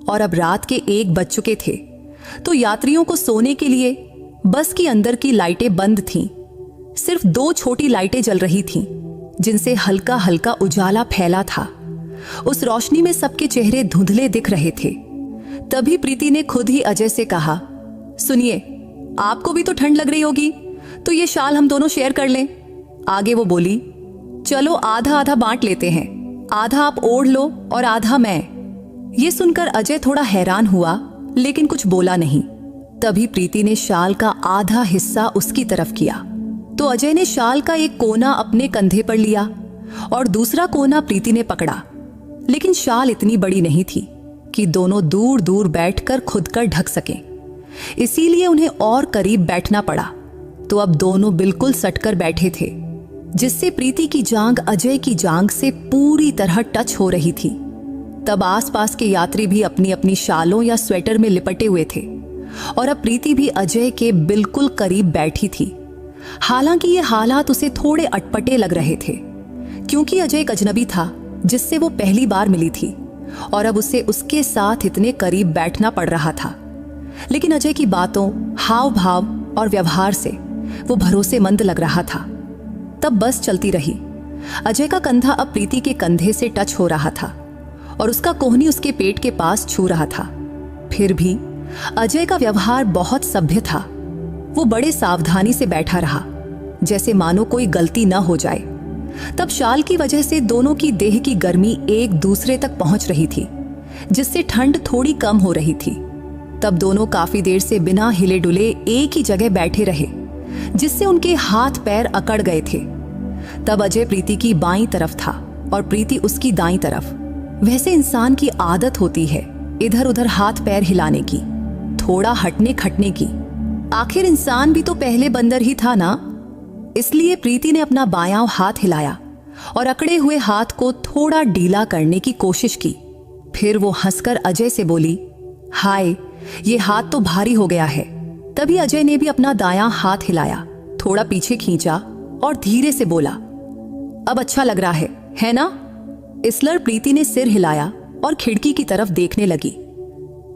और अब रात के 1 बज चुके थे, तो यात्रियों को सोने के लिए बस की अंदर की लाइटें बंद थीं। सिर्फ 2 छोटी लाइटें जल रही थीं, जिनसे हल्का हल्का उजाला फैला था। उस रोशनी में सबके चेहरे धुंधले दिख रहे थे। तभी प्रीति ने खुद ही अजय से कहा, सुनिए, आपको भी तो ठंड लग रही होगी, तो ये शाल हम दोनों शेयर कर लें। आगे वो बोली, चलो आधा आधा बांट लेते हैं, आधा आप ओढ़ लो और आधा मैं। ये सुनकर अजय थोड़ा हैरान हुआ, लेकिन कुछ बोला नहीं। तभी प्रीति ने शाल का आधा हिस्सा उसकी तरफ किया, तो अजय ने शाल का एक कोना अपने कंधे पर लिया और दूसरा कोना प्रीति ने पकड़ा। लेकिन शाल इतनी बड़ी नहीं थी कि दोनों दूर दूर बैठकर खुद कर ढक सकें, इसीलिए उन्हें और करीब बैठना पड़ा। तो अब दोनों बिल्कुल सटकर बैठे थे, जिससे प्रीति की जांघ अजय की जांघ से पूरी तरह टच हो रही थी। तब आसपास के यात्री भी अपनी अपनी शालों या स्वेटर में लिपटे हुए थे और अब प्रीति भी अजय के बिल्कुल करीब बैठी थी। हालांकि ये हालात उसे थोड़े अटपटे लग रहे थे, क्योंकि अजय एक अजनबी था जिससे वो पहली बार मिली थी और अब उसे उसके साथ इतने करीब बैठना पड़ रहा था। लेकिन अजय की बातों, हाव भाव और व्यवहार से वो भरोसेमंद लग रहा था। तब बस चलती रही। अजय का कंधा अब प्रीति के कंधे से टच हो रहा था और उसका कोहनी उसके पेट के पास छू रहा था। फिर भी अजय का व्यवहार बहुत सभ्य था। वो बड़े सावधानी से बैठा रहा, जैसे मानो कोई गलती न हो जाए। तब शाल की वजह से दोनों की देह की गर्मी एक दूसरे तक पहुंच रही थी, जिससे ठंड थोड़ी कम हो रही थी। तब दोनों काफी देर से बिना हिले डुले एक ही जगह बैठे रहे, जिससे उनके हाथ पैर अकड़ गए थे। तब अजय प्रीति की बाईं तरफ था और प्रीति उसकी दाईं तरफ। वैसे इंसान की आदत होती है इधर उधर हाथ पैर हिलाने की, थोड़ा हटने खटने की। आखिर इंसान भी तो पहले बंदर ही था ना। इसलिए प्रीति ने अपना बायां हाथ हिलाया और अकड़े हुए हाथ को थोड़ा ढीला करने की कोशिश की। फिर वो हंसकर अजय से बोली, हाय, ये हाथ तो भारी हो गया है। तभी अजय ने भी अपना दायां हाथ हिलाया, थोड़ा पीछे खींचा और धीरे से बोला, अब अच्छा लग रहा है ना? इसलर प्रीति ने सिर हिलाया और खिड़की की तरफ देखने लगी।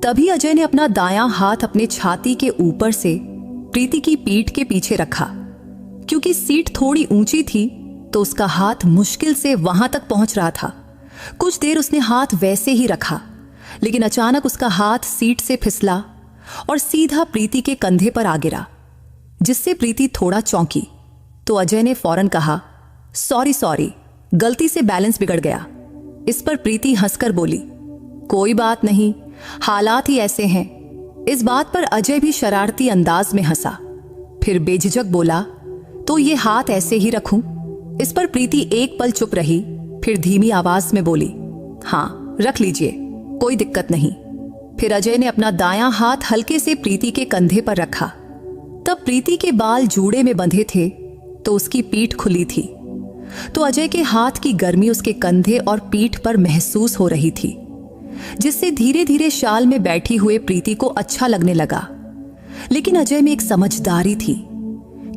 तभी अजय ने अपना दायां हाथ अपने छाती के ऊपर से प्रीति की पीठ के पीछे रखा। क्योंकि सीट थोड़ी ऊंची थी, तो उसका हाथ मुश्किल से वहां तक पहुंच रहा था। कुछ देर उसने हाथ वैसे ही रखा, लेकिन अचानक उसका हाथ सीट से फिसला और सीधा प्रीति के कंधे पर आ गिरा, जिससे प्रीति थोड़ा चौंकी। तो अजय ने फौरन कहा, सॉरी, गलती से बैलेंस बिगड़ गया। इस पर प्रीति हंसकर बोली, कोई बात नहीं, हालात ही ऐसे हैं। इस बात पर अजय भी शरारती अंदाज में हंसा। फिर बेझिझक बोला, तो ये हाथ ऐसे ही रखूं? इस पर प्रीति एक पल चुप रही, फिर धीमी आवाज में बोली, हाँ रख लीजिए, कोई दिक्कत नहीं। फिर अजय ने अपना दायां हाथ हल्के से प्रीति के कंधे पर रखा। तब प्रीति के बाल जूड़े में बंधे थे, तो उसकी पीठ खुली थी, तो अजय के हाथ की गर्मी उसके कंधे और पीठ पर महसूस हो रही थी, जिससे धीरे धीरे शाल में बैठी हुए प्रीति को अच्छा लगने लगा। लेकिन अजय में एक समझदारी थी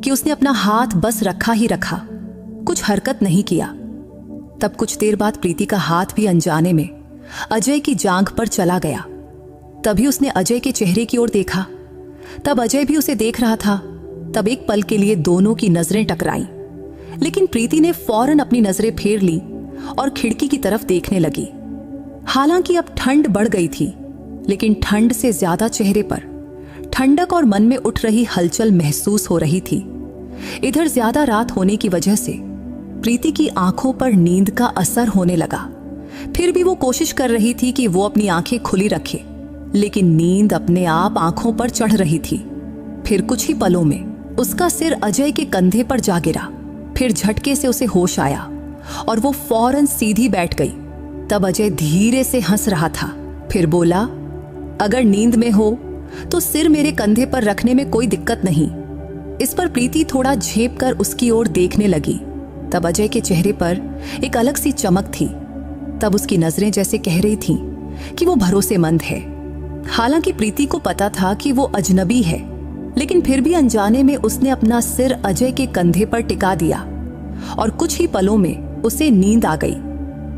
कि उसने अपना हाथ बस रखा ही रखा, कुछ हरकत नहीं किया। तब कुछ देर बाद प्रीति का हाथ भी अनजाने में अजय की जांघ पर चला गया। तभी उसने अजय के चेहरे की ओर देखा तब अजय भी उसे देख रहा था। तब एक पल के लिए दोनों की नजरें टकराईं, लेकिन प्रीति ने फौरन अपनी नजरें फेर ली और खिड़की की तरफ देखने लगी। हालांकि अब ठंड बढ़ गई थी, लेकिन ठंड से ज्यादा चेहरे पर ठंडक और मन में उठ रही हलचल महसूस हो रही थी। इधर ज्यादा रात होने की वजह से प्रीति की आंखों पर नींद का असर होने लगा। फिर भी वो कोशिश कर रही थी कि वो अपनी आंखें खुली रखे, लेकिन नींद अपने आप आंखों पर चढ़ रही थी। फिर कुछ ही पलों में उसका सिर अजय के कंधे पर जा गिरा। फिर झटके से उसे होश आया और वो फौरन सीधी बैठ गई। तब अजय धीरे से हंस रहा था। फिर बोला, अगर नींद में हो तो सिर मेरे कंधे पर रखने में कोई दिक्कत नहीं। इस पर प्रीति थोड़ा झेप कर उसकी ओर देखने लगी। तब अजय के चेहरे पर एक अलग सी चमक थी। तब उसकी नजरें जैसे कह रही थीं कि वो भरोसेमंद है। हालांकि प्रीति को पता था कि वो अजनबी है, लेकिन फिर भी अनजाने में उसने अपना सिर अजय के कंधे पर टिका दिया और कुछ ही पलों में उसे नींद आ गई।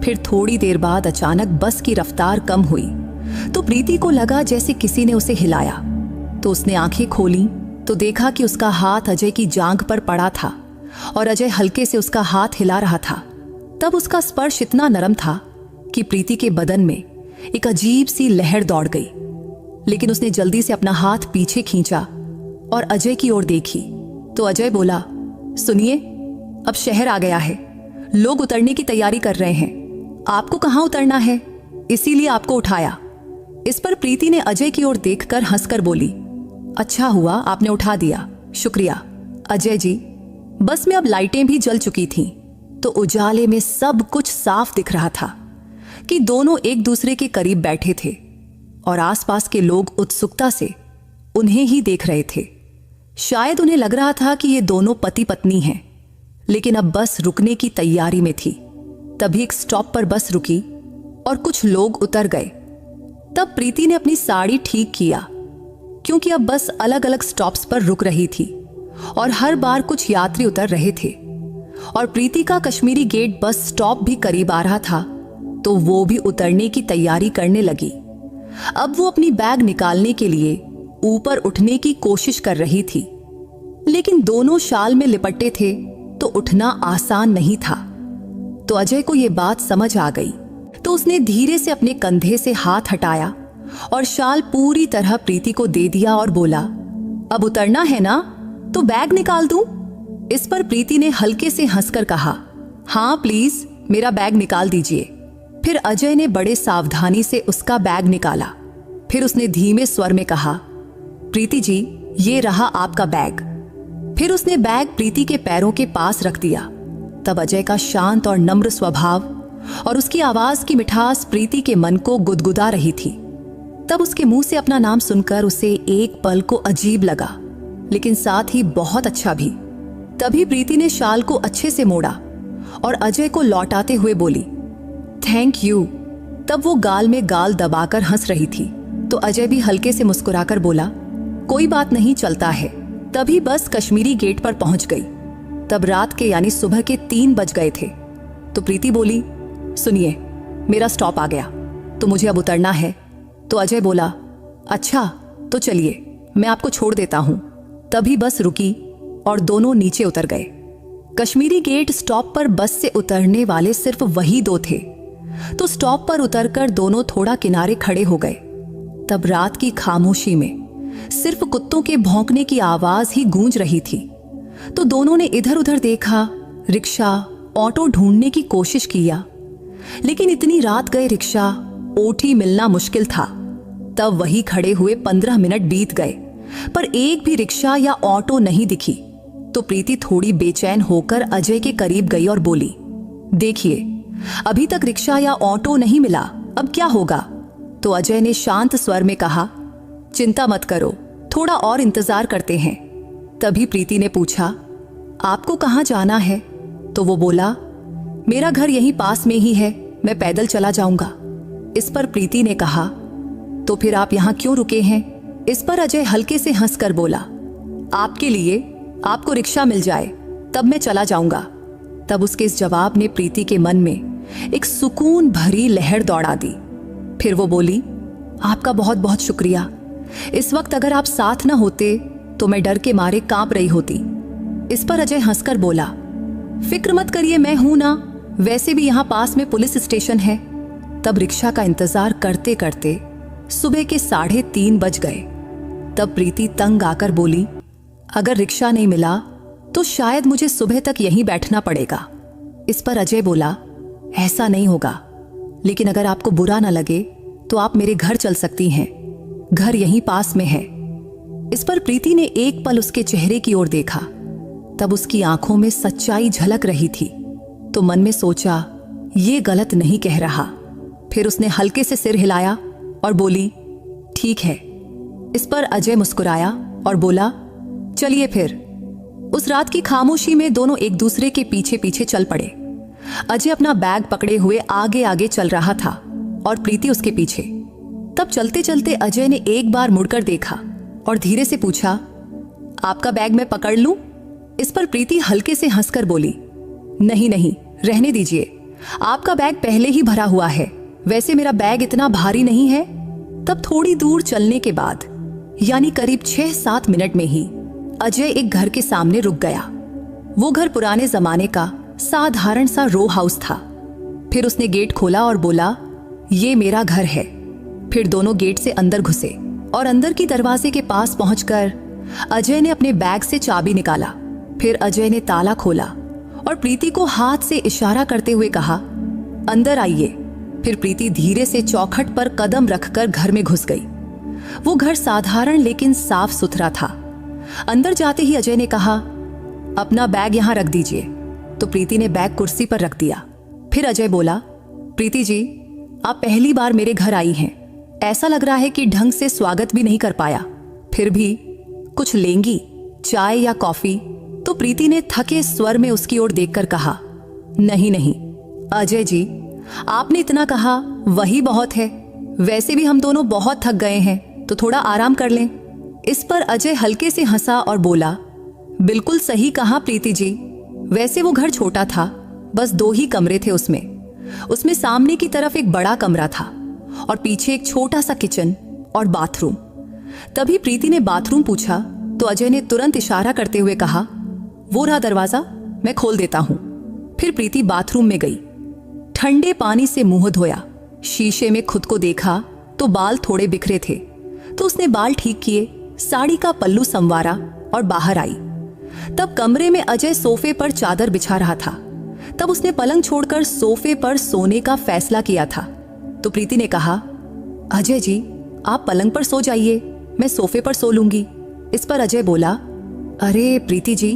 फिर थोड़ी देर बाद अचानक बस की रफ्तार कम हुई तो प्रीति को लगा जैसे किसी ने उसे हिलाया। तो उसने आंखें खोली तो देखा कि उसका हाथ अजय की जांघ पर पड़ा था और अजय हल्के से उसका हाथ हिला रहा था। तब उसका स्पर्श इतना नरम था कि प्रीति के बदन में एक अजीब सी लहर दौड़ गई। लेकिन उसने जल्दी से अपना हाथ पीछे खींचा और अजय की ओर देखी तो अजय बोला, सुनिए, अब शहर आ गया है, लोग उतरने की तैयारी कर रहे हैं। आपको कहाँ उतरना है, इसीलिए आपको उठाया। इस पर प्रीति ने अजय की ओर देखकर हंसकर बोली, अच्छा हुआ आपने उठा दिया, शुक्रिया। अजय जी, बस में अब लाइटें भी जल चुकी थीं, तो उजाले में सब कुछ साफ दिख रहा था कि दोनों एक दूसरे के करीब बैठे थे और आसपास के लोग उत्सुकता से उन्हें ही देख रहे थे। शायद उन्हें लग रहा था कि ये दोनों पति पत्नी हैं, लेकिन अब बस रुकने की तैयारी में थी। तभी एक स्टॉप पर बस रुकी और कुछ लोग उतर गए। तब प्रीति ने अपनी साड़ी ठीक किया, क्योंकि अब बस अलग अलग स्टॉप्स पर रुक रही थी और हर बार कुछ यात्री उतर रहे थे। और प्रीति का कश्मीरी गेट बस स्टॉप भी करीब आ रहा था, तो वो भी उतरने की तैयारी करने लगी। अब वो अपनी बैग निकालने के लिए ऊपर उठने की कोशिश कर रही थी, लेकिन दोनों शाल में लिपटे थे तो उठना आसान नहीं था। तो अजय को ये बात समझ आ गई, तो उसने धीरे से अपने कंधे से हाथ हटाया और शाल पूरी तरह प्रीति को दे दिया और बोला, अब उतरना है ना, तो बैग निकाल दूं? इस पर प्रीति ने हल्के से हंसकर कहा, हाँ प्लीज, मेरा बैग निकाल दीजिए। फिर अजय ने बड़े सावधानी से उसका बैग निकाला। फिर उसने धीमे स्वर में कहा, प्रीति जी, ये रहा आपका बैग। फिर उसने बैग प्रीति के पैरों के पास रख दिया। तब अजय का शांत और नम्र स्वभाव और उसकी आवाज की मिठास प्रीति के मन को गुदगुदा रही थी। तब उसके मुंह से अपना नाम सुनकर उसे एक पल को अजीब लगा, लेकिन साथ ही बहुत अच्छा भी। तभी प्रीति ने शाल को अच्छे से मोड़ा और अजय को लौटाते हुए बोली, थैंक यू। तब वो गाल में गाल दबाकर हंस रही थी, तो अजय भी हल्के से मुस्कुराकर बोला, कोई बात नहीं, चलता है। तभी बस कश्मीरी गेट पर पहुंच गई। तब रात के यानी सुबह के 3 बज गए थे। तो प्रीति बोली, सुनिए, मेरा स्टॉप आ गया, तो मुझे अब उतरना है। तो अजय बोला, अच्छा, तो चलिए, मैं आपको छोड़ देता हूं। तभी बस रुकी और दोनों नीचे उतर गए। कश्मीरी गेट स्टॉप पर बस से उतरने वाले सिर्फ वही 2 थे, तो स्टॉप पर उतरकर दोनों थोड़ा किनारे खड़े हो गए। तब रात की खामोशी में सिर्फ कुत्तों के भौंकने की आवाज ही गूंज रही थी। तो दोनों ने इधर उधर देखा, रिक्शा, ऑटो ढूंढने की कोशिश किया, लेकिन इतनी रात गए रिक्शा, ओटी मिलना मुश्किल था। तब वही खड़े हुए 15 मिनट बीत गए, पर एक भी रिक्शा या ऑटो नहीं दिखी। तो प्रीति थोड़ी बेचैन होकर अजय के करीब गई और बोली, देखिए, अभी तक रिक्शा या ऑटो नहीं मिला, अब क्या होगा? तो अजय ने शांत स्वर में कहा, चिंता मत करो, थोड़ा और इंतजार करते हैं। तभी प्रीति ने पूछा, आपको कहाँ जाना है? तो वो बोला, मेरा घर यहीं पास में ही है, मैं पैदल चला जाऊंगा। इस पर प्रीति ने कहा, तो फिर आप यहाँ क्यों रुके हैं? इस पर अजय हल्के से हंसकर बोला, आपके लिए, आपको रिक्शा मिल जाए तब मैं चला जाऊंगा। तब उसके इस जवाब ने प्रीति के मन में एक सुकून भरी लहर दौड़ा दी। फिर वो बोली, आपका बहुत बहुत शुक्रिया, इस वक्त अगर आप साथ न होते तो मैं डर के मारे कांप रही होती। इस पर अजय हंसकर बोला, फिक्र मत करिए, मैं हूं ना, वैसे भी यहाँ पास में पुलिस स्टेशन है। तब रिक्शा का इंतजार करते करते सुबह के 3:30 बज गए। तब प्रीति तंग आकर बोली, अगर रिक्शा नहीं मिला तो शायद मुझे सुबह तक यहीं बैठना पड़ेगा। इस पर अजय बोला, ऐसा नहीं होगा, लेकिन अगर आपको बुरा ना लगे तो आप मेरे घर चल सकती हैं, घर यहीं पास में है। इस पर प्रीति ने एक पल उसके चेहरे की ओर देखा। तब उसकी आंखों में सच्चाई झलक रही थी, तो मन में सोचा, ये गलत नहीं कह रहा। फिर उसने हल्के से सिर हिलाया और बोली, ठीक है। इस पर अजय मुस्कुराया और बोला, चलिए फिर। उस रात की खामोशी में दोनों एक दूसरे के पीछे पीछे चल पड़े। अजय अपना बैग पकड़े हुए आगे आगे चल रहा था और प्रीति उसके पीछे। तब चलते चलते अजय ने एक बार मुड़कर देखा और धीरे से पूछा, आपका बैग मैं पकड़ लूं? इस पर प्रीति हल्के से हंसकर बोली, नहीं नहीं, रहने दीजिए, आपका बैग पहले ही भरा हुआ है, वैसे मेरा बैग इतना भारी नहीं है। तब थोड़ी दूर चलने के बाद, यानी करीब 6-7 मिनट में ही अजय एक घर के सामने रुक गया। वो घर पुराने जमाने का साधारण सा रो हाउस था। फिर उसने गेट खोला और बोला, ये मेरा घर है। फिर दोनों गेट से अंदर घुसे और अंदर की दरवाजे के पास पहुंचकर अजय ने अपने बैग से चाबी निकाला। फिर अजय ने ताला खोला और प्रीति को हाथ से इशारा करते हुए कहा, अंदर आइए। फिर प्रीति धीरे से चौखट पर कदम रखकर घर में घुस गई। वो घर साधारण लेकिन साफ सुथरा था। अंदर जाते ही अजय ने कहा, अपना बैग यहां रख दीजिए। तो प्रीति ने बैग कुर्सी पर रख दिया। फिर अजय बोला, प्रीति जी, आप पहली बार मेरे घर आई हैं, ऐसा लग रहा है कि ढंग से स्वागत भी नहीं कर पाया। फिर भी कुछ लेंगी, चाय या कॉफी? तो प्रीति ने थके स्वर में उसकी ओर देखकर कहा, नहीं नहीं अजय जी, आपने इतना कहा वही बहुत है, वैसे भी हम दोनों बहुत थक गए हैं, तो थोड़ा आराम कर लें। इस पर अजय हल्के से हंसा और बोला, बिल्कुल सही कहा प्रीति जी, वैसे वो घर छोटा था, बस 2 ही कमरे थे उसमें सामने की तरफ एक बड़ा कमरा था और पीछे एक छोटा सा किचन और बाथरूम। तभी प्रीति ने बाथरूम पूछा तो अजय ने तुरंत इशारा करते हुए कहा, वो रहा दरवाजा, मैं खोल देता हूं। फिर प्रीति बाथरूम में गई, ठंडे पानी से मुंह धोया, शीशे में खुद को देखा तो बाल थोड़े बिखरे थे, तो उसने बाल ठीक किए, साड़ी का पल्लू संवारा और बाहर आई। तब कमरे में अजय सोफे पर चादर बिछा रहा था। तब उसने पलंग छोड़कर सोफे पर सोने का फैसला किया था। तो प्रीति ने कहा, अजय जी, आप पलंग पर सो जाइए, मैं सोफे पर सो लूंगी। इस पर अजय बोला, अरे प्रीति जी,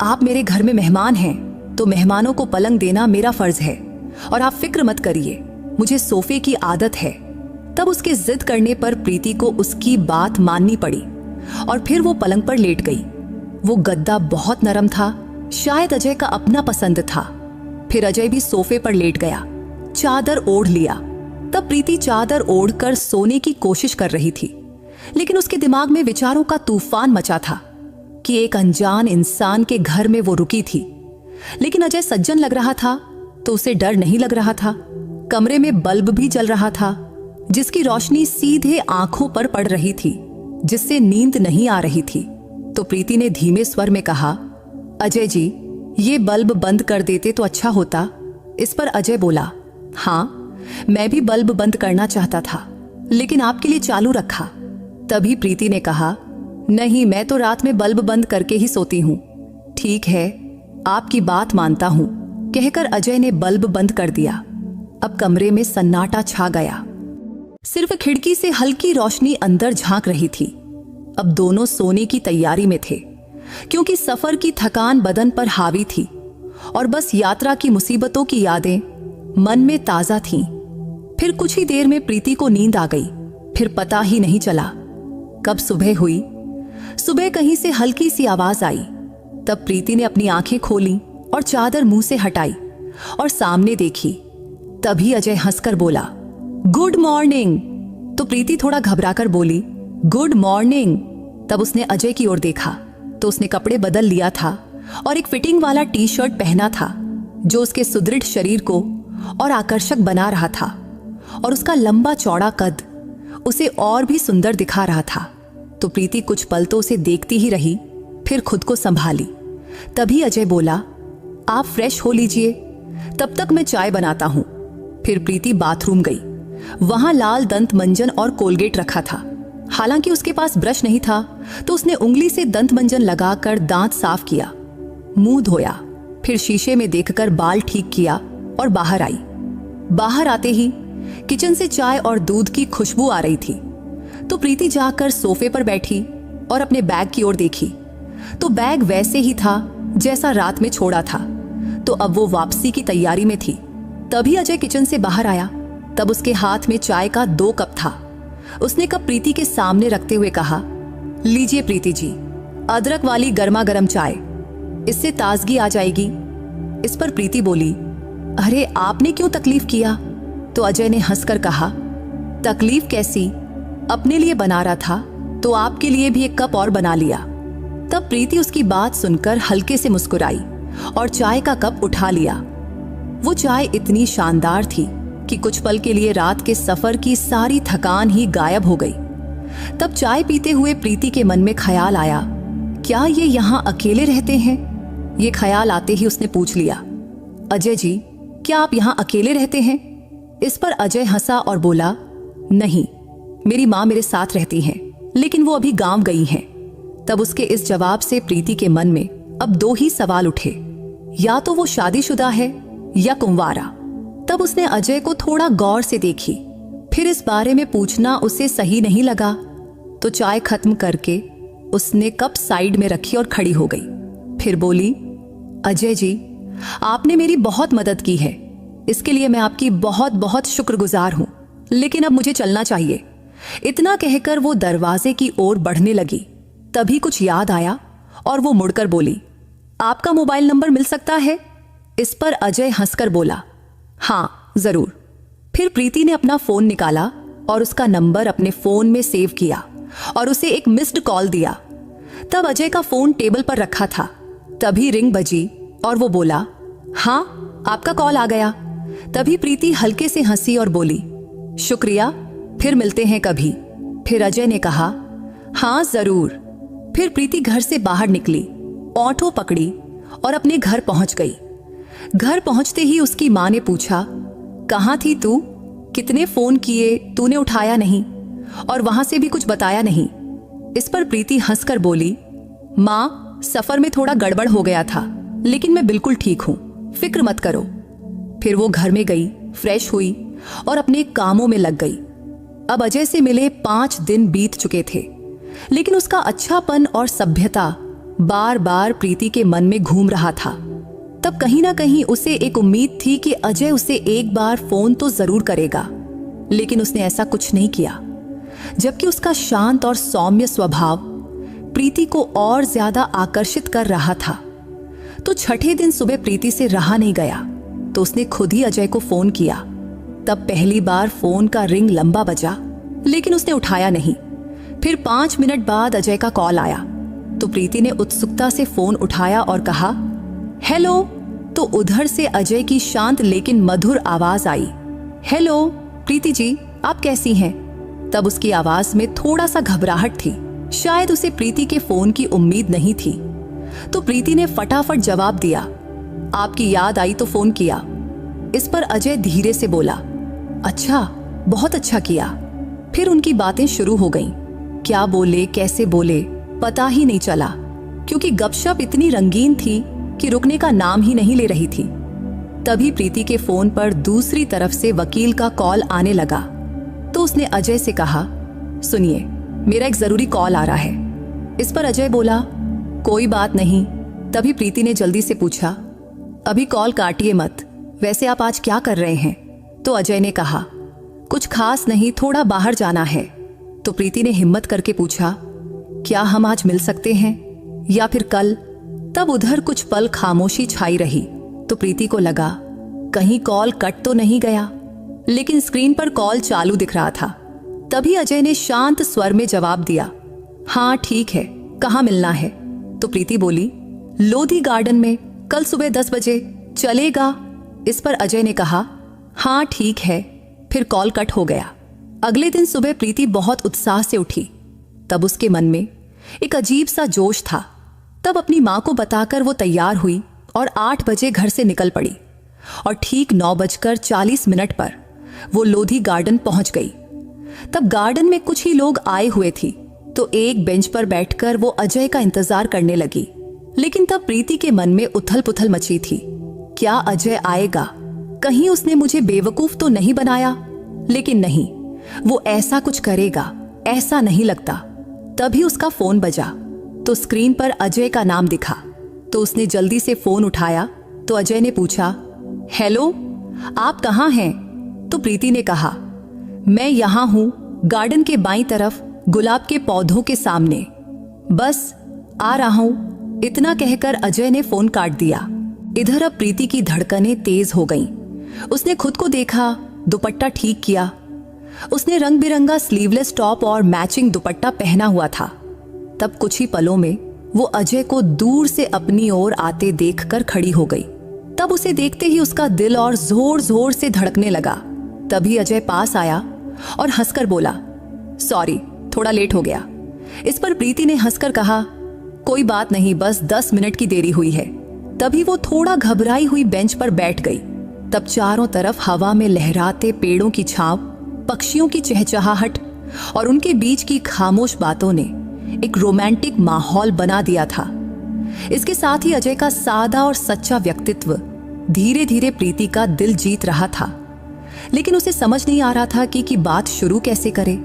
आप मेरे घर में मेहमान हैं, तो मेहमानों को पलंग देना मेरा फर्ज है, और आप फिक्र मत करिए, मुझे सोफे की आदत है। तब उसके जिद करने पर प्रीति को उसकी बात माननी पड़ी और फिर वो पलंग पर लेट गई। वो गद्दा बहुत नरम था, शायद अजय का अपना पसंद था। फिर अजय भी सोफे पर लेट गया, चादर ओढ़ लिया। तब प्रीति चादर ओढ़कर सोने की कोशिश कर रही थी, लेकिन उसके दिमाग में विचारों का तूफान मचा था कि एक अनजान इंसान के घर में वो रुकी थी। लेकिन अजय सज्जन लग रहा था तो उसे डर नहीं लग रहा था। कमरे में बल्ब भी जल रहा था, जिसकी रोशनी सीधे आंखों पर पड़ रही थी, जिससे नींद नहीं आ रही थी। तो प्रीति ने धीमे स्वर में कहा, अजय जी, ये बल्ब बंद कर देते तो अच्छा होता। इस पर अजय बोला, हाँ, मैं भी बल्ब बंद करना चाहता था, लेकिन आपके लिए चालू रखा। तभी प्रीति ने कहा, नहीं, मैं तो रात में बल्ब बंद करके ही सोती हूं। ठीक है, आपकी बात मानता हूं, कहकर अजय ने बल्ब बंद कर दिया। अब कमरे में सन्नाटा छा गया, सिर्फ खिड़की से हल्की रोशनी अंदर झांक रही थी। अब दोनों सोने की तैयारी में थे, क्योंकि सफर की थकान बदन पर हावी थी और बस यात्रा की मुसीबतों की यादें मन में ताजा थीं। फिर कुछ ही देर में प्रीति को नींद आ गई, फिर पता ही नहीं चला कब सुबह हुई। सुबह कहीं से हल्की सी आवाज आई। तब प्रीति ने अपनी आंखें खोली और चादर मुंह से हटाई और सामने देखी। तभी अजय हंसकर बोला, गुड मॉर्निंग। तो प्रीति थोड़ा घबराकर बोली, गुड मॉर्निंग। तब उसने अजय की ओर देखा तो उसने कपड़े बदल लिया था और एक फिटिंग वाला टी शर्ट पहना था, जो उसके सुदृढ़ शरीर को और आकर्षक बना रहा था, और उसका लंबा चौड़ा कद उसे और भी सुंदर दिखा रहा था। तो प्रीति कुछ पल तो उसे देखती ही रही, फिर खुद को संभाली। तभी अजय बोला, आप फ्रेश हो लीजिए, तब तक मैं चाय बनाता हूं। फिर प्रीति बाथरूम गई। वहां लाल दंत मंजन और कोलगेट रखा था। हालांकि उसके पास ब्रश नहीं था, तो उसने उंगली से दंत मंजन लगाकर दांत साफ किया, मुंह धोया, फिर शीशे में देखकर बाल ठीक किया और बाहर आई। बाहर आते ही किचन से चाय और दूध की खुशबू आ रही थी, तो प्रीति जाकर सोफे पर बैठी और अपने बैग की ओर देखी। तो बैग वैसे ही था जैसा रात में छोड़ा था, तो अब वो वापसी की तैयारी में थी। तभी अजय किचन से बाहर आया। तब उसके हाथ में चाय का 2 कप था। उसने कप प्रीति के सामने रखते हुए कहा, लीजिए प्रीति जी, अदरक वाली गर्मा गर्म चाय, इससे ताजगी आ जाएगी। इस पर प्रीति बोली, अरे आपने क्यों तकलीफ किया? तो अजय ने हंसकर कहा, तकलीफ कैसी, अपने लिए बना रहा था तो आपके लिए भी 1 कप और बना लिया। तब प्रीति उसकी बात सुनकर हल्के से मुस्कुराई और चाय का कप उठा लिया। वो चाय इतनी शानदार थी कि कुछ पल के लिए रात के सफर की सारी थकान ही गायब हो गई। तब चाय पीते हुए प्रीति के मन में ख्याल आया, क्या ये यहाँ अकेले रहते हैं? ये ख्याल आते ही उसने पूछ लिया, अजय जी, क्या आप यहाँ अकेले रहते हैं? इस पर अजय हंसा और बोला, नहीं, मेरी माँ मेरे साथ रहती हैं, लेकिन वो अभी गांव गई हैं। तब उसके इस जवाब से प्रीति के मन में अब 2 ही सवाल उठे, या तो वो शादीशुदा है या कुंवारा। तब उसने अजय को थोड़ा गौर से देखी, फिर इस बारे में पूछना उसे सही नहीं लगा, तो चाय खत्म करके उसने कप साइड में रखी और खड़ी हो गई। फिर बोली, अजय जी, आपने मेरी बहुत मदद की है, इसके लिए मैं आपकी बहुत बहुत शुक्रगुजार हूं, लेकिन अब मुझे चलना चाहिए। इतना कहकर वो दरवाजे की ओर बढ़ने लगी। तभी कुछ याद आया और वो मुड़कर बोली, आपका मोबाइल नंबर मिल सकता है? इस पर अजय हंसकर बोला, हाँ जरूर। फिर प्रीति ने अपना फोन निकाला और उसका नंबर अपने फोन में सेव किया और उसे एक मिस्ड कॉल दिया। तब अजय का फोन टेबल पर रखा था। तभी रिंग बजी और वो बोला, हाँ आपका कॉल आ गया। तभी प्रीति हल्के से हंसी और बोली, शुक्रिया, फिर मिलते हैं कभी। फिर अजय ने कहा, हाँ जरूर। फिर प्रीति घर से बाहर निकली, ऑटो पकड़ी और अपने घर पहुंच गई। घर पहुंचते ही उसकी मां ने पूछा, कहाँ थी तू? कितने फोन किए, तूने उठाया नहीं और वहां से भी कुछ बताया नहीं। इस पर प्रीति हंसकर बोली, मां, सफर में थोड़ा गड़बड़ हो गया था, लेकिन मैं बिल्कुल ठीक हूं, फिक्र मत करो। फिर वो घर में गई, फ्रेश हुई और अपने कामों में लग गई। अब अजय से मिले 5 दिन बीत चुके थे, लेकिन उसका अच्छापन और सभ्यता बार बार प्रीति के मन में घूम रहा था। तब कहीं ना कहीं उसे एक उम्मीद थी कि अजय उसे एक बार फोन तो जरूर करेगा, लेकिन उसने ऐसा कुछ नहीं किया। जबकि उसका शांत और सौम्य स्वभाव प्रीति को और ज्यादा आकर्षित कर रहा था। तो छठे दिन सुबह प्रीति से रहा नहीं गया, तो उसने खुद ही अजय को फोन किया। तब पहली बार फोन का रिंग लंबा बजा, लेकिन उसने उठाया नहीं। फिर 5 मिनट बाद अजय का कॉल आया, तो प्रीति ने उत्सुकता से फोन उठाया और कहा, हेलो। तो उधर से अजय की शांत लेकिन मधुर आवाज आई, हेलो प्रीति जी, आप कैसी हैं? तब उसकी आवाज में थोड़ा सा घबराहट थी, शायद उसे प्रीति के फोन की उम्मीद नहीं थी। तो प्रीति ने फटाफट जवाब दिया, आपकी याद आई तो फोन किया। इस पर अजय धीरे से बोला, अच्छा, बहुत अच्छा किया। फिर उनकी बातें शुरू हो गईं। क्या बोले, कैसे बोले, पता ही नहीं चला, क्योंकि गपशप इतनी रंगीन थी कि रुकने का नाम ही नहीं ले रही थी। तभी प्रीति के फोन पर दूसरी तरफ से वकील का कॉल आने लगा, तो उसने अजय से कहा, सुनिए, मेरा एक जरूरी कॉल आ रहा है। इस पर अजय बोला, कोई बात नहीं। तभी प्रीति ने जल्दी से पूछा, अभी कॉल काटिए मत, वैसे आप आज क्या कर रहे हैं? तो अजय ने कहा, कुछ खास नहीं, थोड़ा बाहर जाना है। तो प्रीति ने हिम्मत करके पूछा, क्या हम आज मिल सकते हैं या फिर कल? तब उधर कुछ पल खामोशी छाई रही, तो प्रीति को लगा कहीं कॉल कट तो नहीं गया, लेकिन स्क्रीन पर कॉल चालू दिख रहा था। तभी अजय ने शांत स्वर में जवाब दिया, हाँ ठीक है, कहाँ मिलना है? तो प्रीति बोली, लोधी गार्डन में, कल सुबह 10 बजे, चलेगा? इस पर अजय ने कहा, हाँ ठीक है। फिर कॉल कट हो गया। अगले दिन सुबह प्रीति बहुत उत्साह से उठी। तब उसके मन में एक अजीब सा जोश था। तब अपनी माँ को बताकर वो तैयार हुई और 8 बजे घर से निकल पड़ी और ठीक 9:40 पर वो लोधी गार्डन पहुंच गई। तब गार्डन में कुछ ही लोग आए हुए थी, तो एक बेंच पर बैठकर वो अजय का इंतजार करने लगी। लेकिन तब प्रीति के मन में उथल पुथल मची थी। क्या अजय आएगा? कहीं उसने मुझे बेवकूफ तो नहीं बनाया? लेकिन नहीं, वो ऐसा कुछ करेगा ऐसा नहीं लगता। तभी उसका फोन बजा तो स्क्रीन पर अजय का नाम दिखा, तो उसने जल्दी से फोन उठाया। तो अजय ने पूछा, हेलो, आप कहाँ हैं? तो प्रीति ने कहा, मैं यहाँ हूँ, गार्डन के बाईं तरफ गुलाब के पौधों के सामने, बस आ रहा हूँ। इतना कहकर अजय ने फोन काट दिया। इधर अब प्रीति की धड़कनें तेज हो गईं। उसने खुद को देखा, दुपट्टा ठीक किया। उसने रंग बिरंगा स्लीवलेस टॉप और मैचिंग दुपट्टा पहना हुआ था। तब कुछ ही पलों में वो अजय को दूर से अपनी ओर आते देखकर खड़ी हो गई। तब उसे देखते ही उसका दिल और जोर जोर से धड़कने लगा। तभी अजय पास आया और हंसकर बोला, सॉरी, थोड़ा लेट हो गया। इस पर प्रीति ने हंसकर कहा, कोई बात नहीं, बस 10 मिनट की देरी हुई है। तभी वो थोड़ा घबराई हुई बेंच पर बैठ गई। तब चारों तरफ हवा में लहराते पेड़ों की छांव, पक्षियों की चहचहाहट और उनके बीच की खामोश बातों ने एक रोमांटिक माहौल बना दिया था। इसके साथ ही अजय का सादा और सच्चा व्यक्तित्व धीरे धीरे प्रीति का दिल जीत रहा था। लेकिन उसे समझ नहीं आ रहा था कि बात शुरू कैसे करे।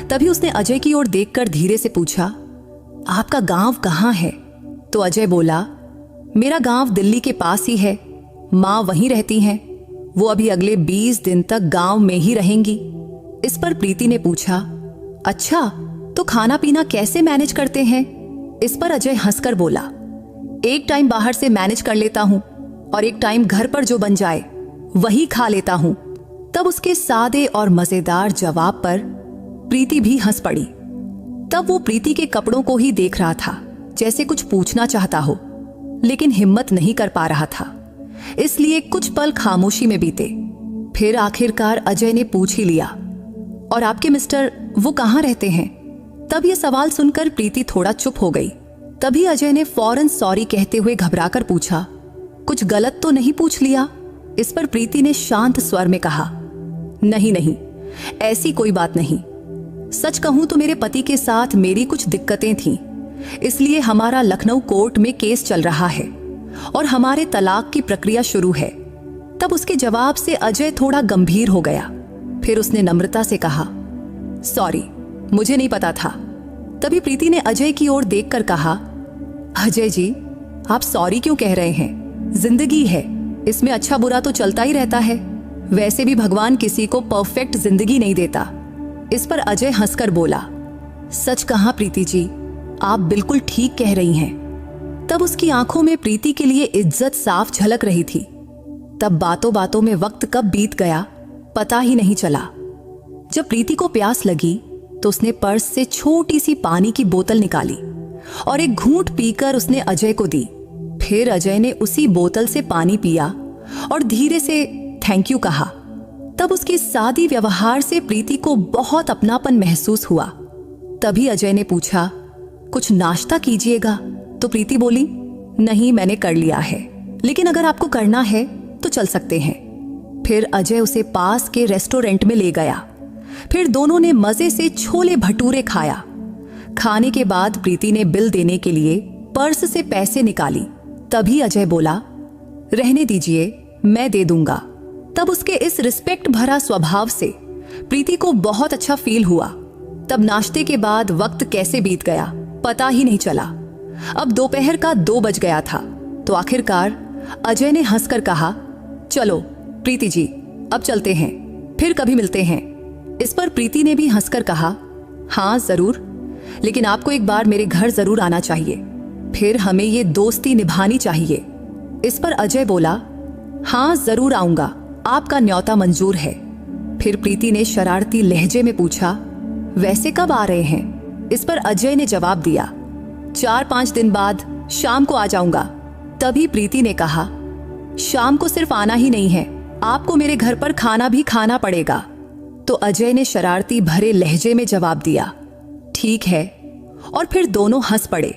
तभी उसने अजय की ओर देखकर धीरे से पूछा, आपका गांव कहाँ है? तो अजय बोला, मेरा गांव दिल्ली के पास ही है, माँ वहीं रहती हैं, वो अभी अगले 20 दिन तक गांव में ही रहेंगी। इस पर प्रीति ने पूछा, अच्छा, तो खाना पीना कैसे मैनेज करते हैं? इस पर अजय हंसकर बोला, एक टाइम बाहर से मैनेज कर लेता हूं और एक टाइम घर पर जो बन जाए वही खा लेता हूं। तब उसके सादे और मजेदार जवाब पर प्रीति भी हंस पड़ी। तब वो प्रीति के कपड़ों को ही देख रहा था, जैसे कुछ पूछना चाहता हो, लेकिन हिम्मत नहीं कर पा रहा था। इसलिए कुछ पल खामोशी में बीते। फिर आखिरकार अजय ने पूछ ही लिया, और आपके मिस्टर वो कहाँ रहते हैं? तब ये सवाल सुनकर प्रीति थोड़ा चुप हो गई। तभी अजय ने फौरन सॉरी कहते हुए घबराकर पूछा, कुछ गलत तो नहीं पूछ लिया? इस पर प्रीति ने शांत स्वर में कहा, नहीं नहीं, ऐसी कोई बात नहीं। सच कहूं तो मेरे पति के साथ मेरी कुछ दिक्कतें थीं, इसलिए हमारा लखनऊ कोर्ट में केस चल रहा है और हमारे तलाक की प्रक्रिया शुरू है। तब उसके जवाब से अजय थोड़ा गंभीर हो गया। फिर उसने नम्रता से कहा, सॉरी, मुझे नहीं पता था। तभी प्रीति ने अजय की ओर देखकर कहा, अजय जी, आप सॉरी क्यों कह रहे हैं? जिंदगी है, इसमें अच्छा बुरा तो चलता ही रहता है। वैसे भी भगवान किसी को परफेक्ट जिंदगी नहीं देता। इस पर अजय हंसकर बोला, सच कहा प्रीति जी, आप बिल्कुल ठीक कह रही हैं। तब उसकी आंखों में प्रीति के लिए इज्जत साफ झलक रही थी। तब बातों बातों में वक्त कब बीत गया पता ही नहीं चला। जब प्रीति को प्यास लगी तो उसने पर्स से छोटी सी पानी की बोतल निकाली और एक घूंट पीकर उसने अजय को दी। फिर अजय ने उसी बोतल से पानी पिया और धीरे से थैंक यू कहा। तब उसके सादी व्यवहार से प्रीति को बहुत अपनापन महसूस हुआ। तभी अजय ने पूछा, कुछ नाश्ता कीजिएगा? तो प्रीति बोली, नहीं, मैंने कर लिया है, लेकिन अगर आपको करना है तो चल सकते हैं। फिर अजय उसे पास के रेस्टोरेंट में ले गया। फिर दोनों ने मजे से छोले भटूरे खाया। खाने के बाद प्रीति ने बिल देने के लिए पर्स से पैसे निकाली। तभी अजय बोला, रहने दीजिए, मैं दे दूंगा। तब उसके इस रिस्पेक्ट भरा स्वभाव से प्रीति को बहुत अच्छा फील हुआ। तब नाश्ते के बाद वक्त कैसे बीत गया पता ही नहीं चला। अब दोपहर का 2 बज गया था। तो आखिरकार अजय ने हंसकर कहा, चलो प्रीति जी, अब चलते हैं, फिर कभी मिलते हैं। इस पर प्रीति ने भी हंसकर कहा, हाँ जरूर, लेकिन आपको एक बार मेरे घर जरूर आना चाहिए, फिर हमें ये दोस्ती निभानी चाहिए। इस पर अजय बोला, हाँ जरूर आऊंगा, आपका न्योता मंजूर है। फिर प्रीति ने शरारती लहजे में पूछा, वैसे कब आ रहे हैं? इस पर अजय ने जवाब दिया, 4-5 दिन बाद शाम को आ जाऊंगा। तभी प्रीति ने कहा, शाम को सिर्फ आना ही नहीं है, आपको मेरे घर पर खाना भी खाना पड़ेगा। तो अजय ने शरारती भरे लहजे में जवाब दिया, ठीक है, और फिर दोनों हंस पड़े।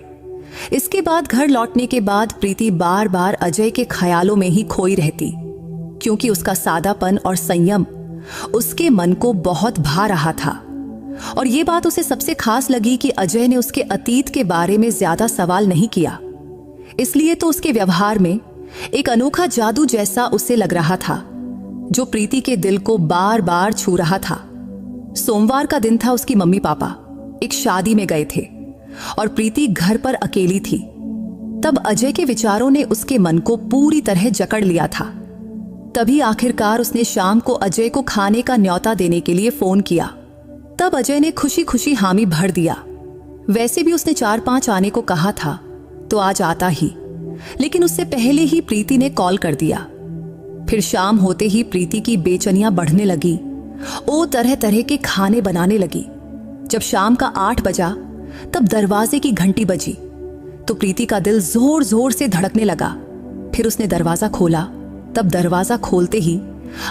इसके बाद घर लौटने के बाद प्रीति बार बार अजय के ख्यालों में ही खोई रहती, क्योंकि उसका सादापन और संयम उसके मन को बहुत भा रहा था। और ये बात उसे सबसे खास लगी कि अजय ने उसके अतीत के बारे में ज्यादा सवाल नहीं किया। इसलिए तो उसके व्यवहार में एक अनोखा जादू जैसा उसे लग रहा था, जो प्रीति के दिल को बार बार छू रहा था। सोमवार का दिन था। उसकी मम्मी पापा एक शादी में गए थे और प्रीति घर पर अकेली थी। तब अजय के विचारों ने उसके मन को पूरी तरह जकड़ लिया था। तभी आखिरकार उसने शाम को अजय को खाने का न्योता देने के लिए फोन किया। तब अजय ने खुशी खुशी हामी भर दिया। वैसे भी उसने 4-5 आने को कहा था, तो आज आता ही, लेकिन उससे पहले ही प्रीति ने कॉल कर दिया। फिर शाम होते ही प्रीति की बेचैनियां बढ़ने लगी। वो तरह तरह के खाने बनाने लगी। जब शाम का 8 बजा, तब दरवाजे की घंटी बजी तो प्रीति का दिल जोर जोर से धड़कने लगा। फिर उसने दरवाजा खोला। तब दरवाजा खोलते ही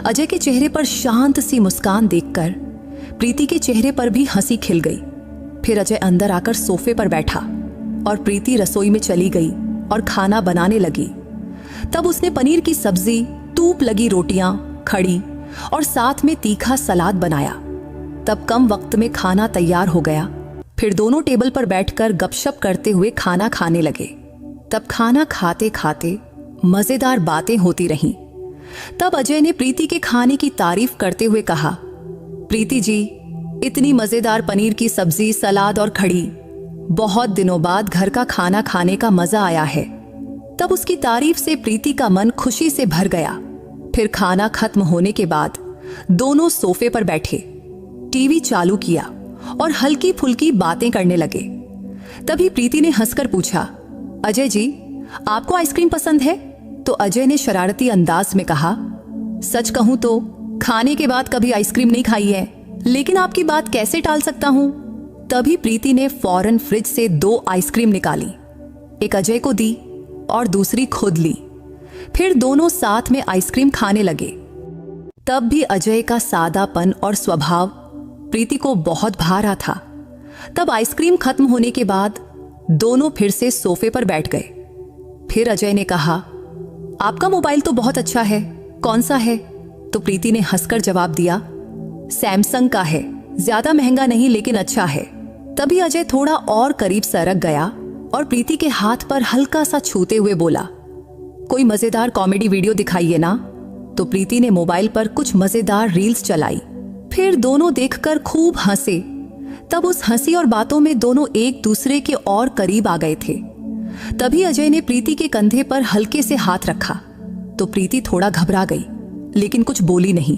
अजय के चेहरे पर शांत सी मुस्कान देखकर प्रीति के चेहरे पर भी हंसी खिल गई। फिर अजय अंदर आकर सोफे पर बैठा और प्रीति रसोई में चली गई और खाना बनाने लगी। तब उसने पनीर की सब्जी, तूप लगी रोटियां, खड़ी और साथ में तीखा सलाद बनाया। तब कम वक्त में खाना तैयार हो गया। फिर दोनों टेबल पर बैठकर गपशप करते हुए खाना खाने लगे। तब खाना खाते खाते मजेदार बातें होती रहीं। तब अजय ने प्रीति के खाने की तारीफ करते हुए कहा, प्रीति जी, इतनी मजेदार पनीर की सब्जी, सलाद और खड़ी, बहुत दिनों बाद घर का खाना खाने का मजा आया है। तब उसकी तारीफ से प्रीति का मन खुशी से भर गया। फिर खाना खत्म होने के बाद दोनों सोफे पर बैठे, टीवी चालू किया और हल्की फुल्की बातें करने लगे। तभी प्रीति ने हंसकर पूछा, अजय जी, आपको आइसक्रीम पसंद है? तो अजय ने शरारती अंदाज में कहा, सच कहूं तो खाने के बाद कभी आइसक्रीम नहीं खाई है, लेकिन आपकी बात कैसे टाल सकता हूं। तभी प्रीति ने फौरन फ्रिज से 2 आइसक्रीम निकाली, एक अजय को दी और दूसरी खुद ली। फिर दोनों साथ में आइसक्रीम खाने लगे। तब भी अजय का सादापन और स्वभाव प्रीति को बहुत भा रहा था। तब आइसक्रीम खत्म होने के बाद दोनों फिर से सोफे पर बैठ गए। फिर अजय ने कहा, आपका मोबाइल तो बहुत अच्छा है, कौन सा है? तो प्रीति ने हंसकर जवाब दिया, सैमसंग का है, ज्यादा महंगा नहीं लेकिन अच्छा है। तभी अजय थोड़ा और करीब सरक गया और प्रीति के हाथ पर हल्का सा छूते हुए बोला, कोई मजेदार कॉमेडी वीडियो दिखाइए ना। तो प्रीति ने मोबाइल पर कुछ मजेदार रील्स चलाई। फिर दोनों देखकर खूब हंसे। तब उस हंसी और बातों में दोनों एक दूसरे के और करीब आ गए थे। तभी अजय ने प्रीति के कंधे पर हल्के से हाथ रखा तो प्रीति थोड़ा घबरा गई, लेकिन कुछ बोली नहीं,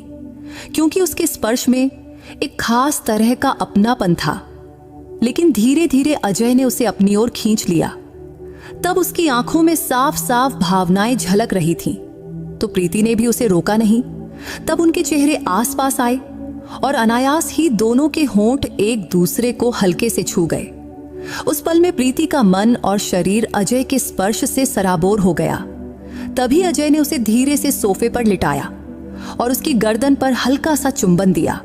क्योंकि उसके स्पर्श में एक खास तरह का अपनापन था। लेकिन धीरे धीरे अजय ने उसे अपनी ओर खींच लिया। तब उसकी आंखों में साफ साफ भावनाएं झलक रही थीं। तो प्रीति ने भी उसे रोका नहीं। तब उनके चेहरे आसपास आए और अनायास ही दोनों के होंठ एक दूसरे को हल्के से छू गए। उस पल में प्रीति का मन और शरीर अजय के स्पर्श से सराबोर हो गया। तभी अजय ने उसे धीरे से सोफे पर लिटाया और उसकी गर्दन पर हल्का सा चुंबन दिया,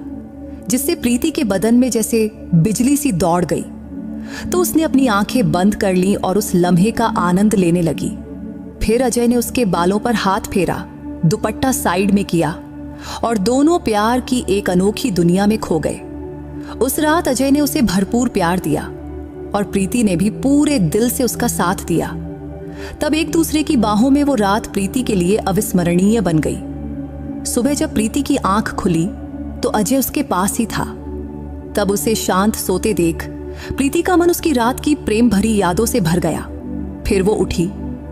जिससे प्रीति के बदन में जैसे बिजली सी दौड़ गई। तो उसने अपनी आंखें बंद कर लीं और उस लम्हे का आनंद लेने लगी। फिर अजय ने उसके बालों पर हाथ फेरा, दुपट्टा साइड में किया और दोनों प्यार की एक अनोखी दुनिया में खो गए। उस रात अजय ने उसे भरपूर प्यार दिया और प्रीति ने भी पूरे दिल से उसका साथ दिया। तब एक दूसरे की बाहों में वो रात प्रीति के लिए अविस्मरणीय बन गई। सुबह जब प्रीति की आंख खुली तो अजय उसके पास ही था। तब उसे शांत सोते देख प्रीति का मन उसकी रात की प्रेम भरी यादों से भर गया। फिर वो उठी,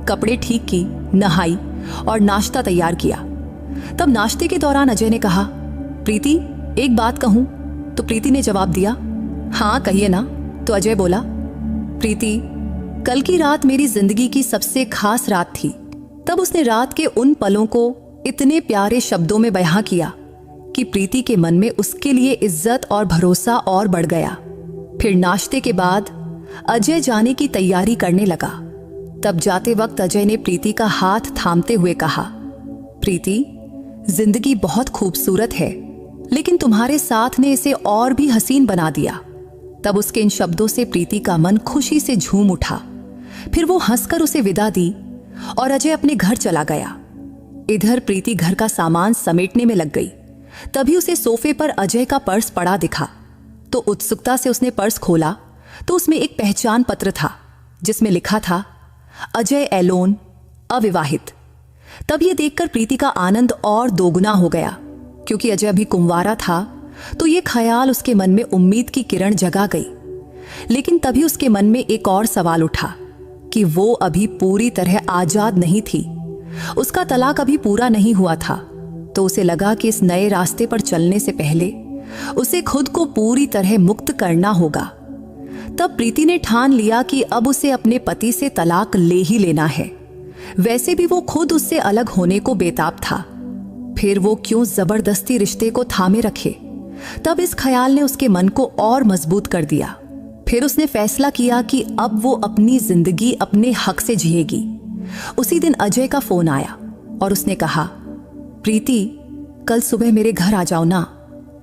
कपड़े ठीक की, नहाई और नाश्ता तैयार किया। तब नाश्ते के दौरान अजय ने कहा, प्रीति, एक बात कहूं? तो प्रीति ने जवाब दिया, हाँ कहिए ना। तो अजय बोला, प्रीति, कल की रात मेरी जिंदगी की सबसे खास रात थी। तब उसने रात के उन पलों को इतने प्यारे शब्दों में बयां किया कि प्रीति के मन में उसके लिए इज्जत और भरोसा और बढ़ गया। फिर नाश्ते के बाद अजय जाने की तैयारी करने लगा। तब जाते वक्त अजय ने प्रीति का हाथ थामते हुए कहा, प्रीति, जिंदगी बहुत खूबसूरत है, लेकिन तुम्हारे साथ ने इसे और भी हसीन बना दिया। तब उसके इन शब्दों से प्रीति का मन खुशी से झूम उठा। फिर वो हंसकर उसे विदा दी और अजय अपने घर चला गया। इधर प्रीति घर का सामान समेटने में लग गई। तभी उसे सोफे पर अजय का पर्स पड़ा दिखा, तो उत्सुकता से उसने पर्स खोला तो उसमें एक पहचान पत्र था जिसमें लिखा था अजय एलोन, अविवाहित। तब ये देखकर प्रीति का आनंद और दोगुना हो गया, क्योंकि अजय अभी कुंवारा था तो ये ख्याल उसके मन में उम्मीद की किरण जगा गई। लेकिन तभी उसके मन में एक और सवाल उठा कि वो अभी पूरी तरह आजाद नहीं थी, उसका तलाक अभी पूरा नहीं हुआ था। तो उसे लगा कि इस नए रास्ते पर चलने से पहले उसे खुद को पूरी तरह मुक्त करना होगा। तब प्रीति ने ठान लिया कि अब उसे अपने पति से तलाक ले ही लेना है। वैसे भी वो खुद उससे अलग होने को बेताब था, फिर वो क्यों जबरदस्ती रिश्ते को थामे रखे। तब इस ख्याल ने उसके मन को और मजबूत कर दिया। फिर उसने फैसला किया कि अब वो अपनी जिंदगी अपने हक से जिएगी। उसी दिन अजय का फोन आया और उसने कहा, प्रीति कल सुबह मेरे घर आ जाओ ना।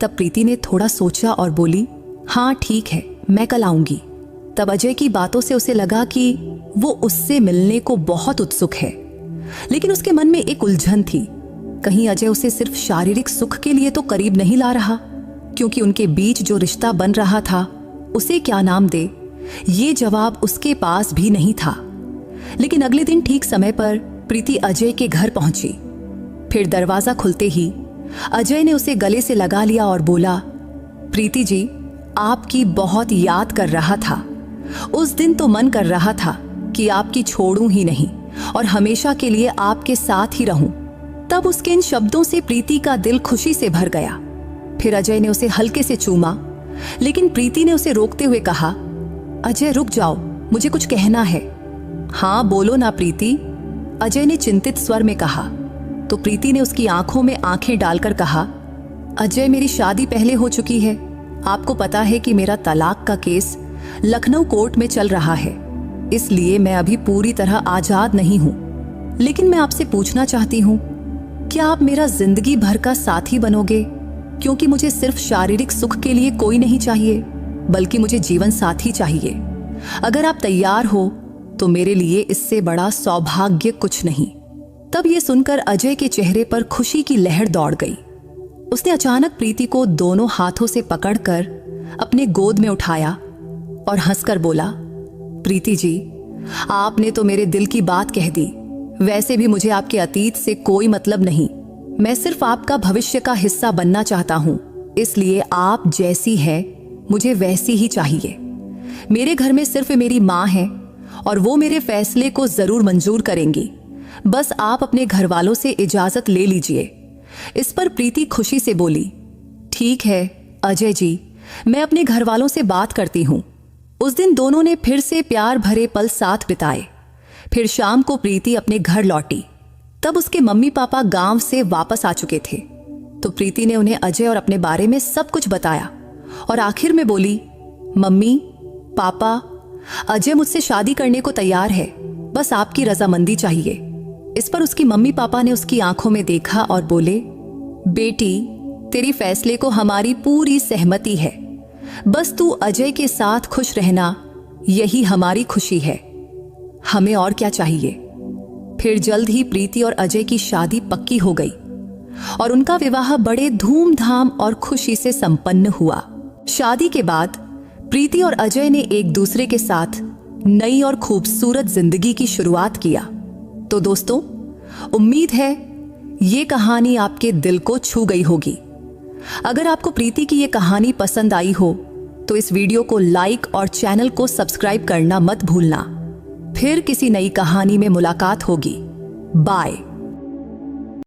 तब प्रीति ने थोड़ा सोचा और बोली, हाँ ठीक है, मैं कल आऊंगी। तब अजय की बातों से उसे लगा कि वो उससे मिलने को बहुत उत्सुक है, लेकिन उसके मन में एक उलझन थी। कहीं अजय उसे सिर्फ शारीरिक सुख के लिए तो करीब नहीं ला रहा, क्योंकि उनके बीच जो रिश्ता बन रहा था उसे क्या नाम दे, ये जवाब उसके पास भी नहीं था। लेकिन अगले दिन ठीक समय पर प्रीति अजय के घर पहुंची। फिर दरवाजा खुलते ही अजय ने उसे गले से लगा लिया और बोला, प्रीति जी, आपकी बहुत याद कर रहा था। उस दिन तो मन कर रहा था कि आपकी छोड़ूं ही नहीं और हमेशा के लिए आपके साथ ही रहूं। तब उसके इन शब्दों से प्रीति का दिल खुशी से भर गया। फिर अजय ने उसे हल्के से चूमा, लेकिन प्रीति ने उसे रोकते हुए कहा, अजय रुक जाओ, मुझे कुछ कहना है। हाँ बोलो ना प्रीति, अजय ने चिंतित स्वर में कहा। तो प्रीति ने उसकी आंखों में आंखें डालकर कहा, अजय मेरी शादी पहले हो चुकी है। आपको पता है कि मेरा तलाक का केस लखनऊ कोर्ट में चल रहा है, इसलिए मैं अभी पूरी तरह आजाद नहीं हूं। लेकिन मैं आपसे पूछना चाहती हूं, क्या आप मेरा जिंदगी भर का साथी बनोगे? क्योंकि मुझे सिर्फ शारीरिक सुख के लिए कोई नहीं चाहिए, बल्कि मुझे जीवन साथी चाहिए। अगर आप तैयार हो तो मेरे लिए इससे बड़ा सौभाग्य कुछ नहीं। तब ये सुनकर अजय के चेहरे पर खुशी की लहर दौड़ गई। उसने अचानक प्रीति को दोनों हाथों से पकड़कर अपने गोद में उठाया और हंसकर बोला, प्रीति जी, आपने तो मेरे दिल की बात कह दी। वैसे भी मुझे आपके अतीत से कोई मतलब नहीं, मैं सिर्फ आपका भविष्य का हिस्सा बनना चाहता हूं। इसलिए आप जैसी है मुझे वैसी ही चाहिए। मेरे घर में सिर्फ मेरी माँ है और वो मेरे फैसले को जरूर मंजूर करेंगी। बस आप अपने घर वालों से इजाजत ले लीजिए। इस पर प्रीति खुशी से बोली, ठीक है अजय जी, मैं अपने घर वालों से बात करती हूँ। उस दिन दोनों ने फिर से प्यार भरे पल साथ बिताए। फिर शाम को प्रीति अपने घर लौटी। तब उसके मम्मी पापा गांव से वापस आ चुके थे। तो प्रीति ने उन्हें अजय और अपने बारे में सब कुछ बताया और आखिर में बोली, मम्मी पापा, अजय मुझसे शादी करने को तैयार है, बस आपकी रजामंदी चाहिए। इस पर उसकी मम्मी पापा ने उसकी आंखों में देखा और बोले, बेटी, तेरी फैसले को हमारी पूरी सहमति है। बस तू अजय के साथ खुश रहना, यही हमारी खुशी है। हमें और क्या चाहिए। फिर जल्द ही प्रीति और अजय की शादी पक्की हो गई और उनका विवाह बड़े धूमधाम और खुशी से संपन्न हुआ। शादी के बाद प्रीति और अजय ने एक दूसरे के साथ नई और खूबसूरत जिंदगी की शुरुआत किया। तो दोस्तों, उम्मीद है ये कहानी आपके दिल को छू गई होगी। अगर आपको प्रीति की ये कहानी पसंद आई हो तो इस वीडियो को लाइक और चैनल को सब्सक्राइब करना मत भूलना। फिर किसी नई कहानी में मुलाकात होगी। बाय।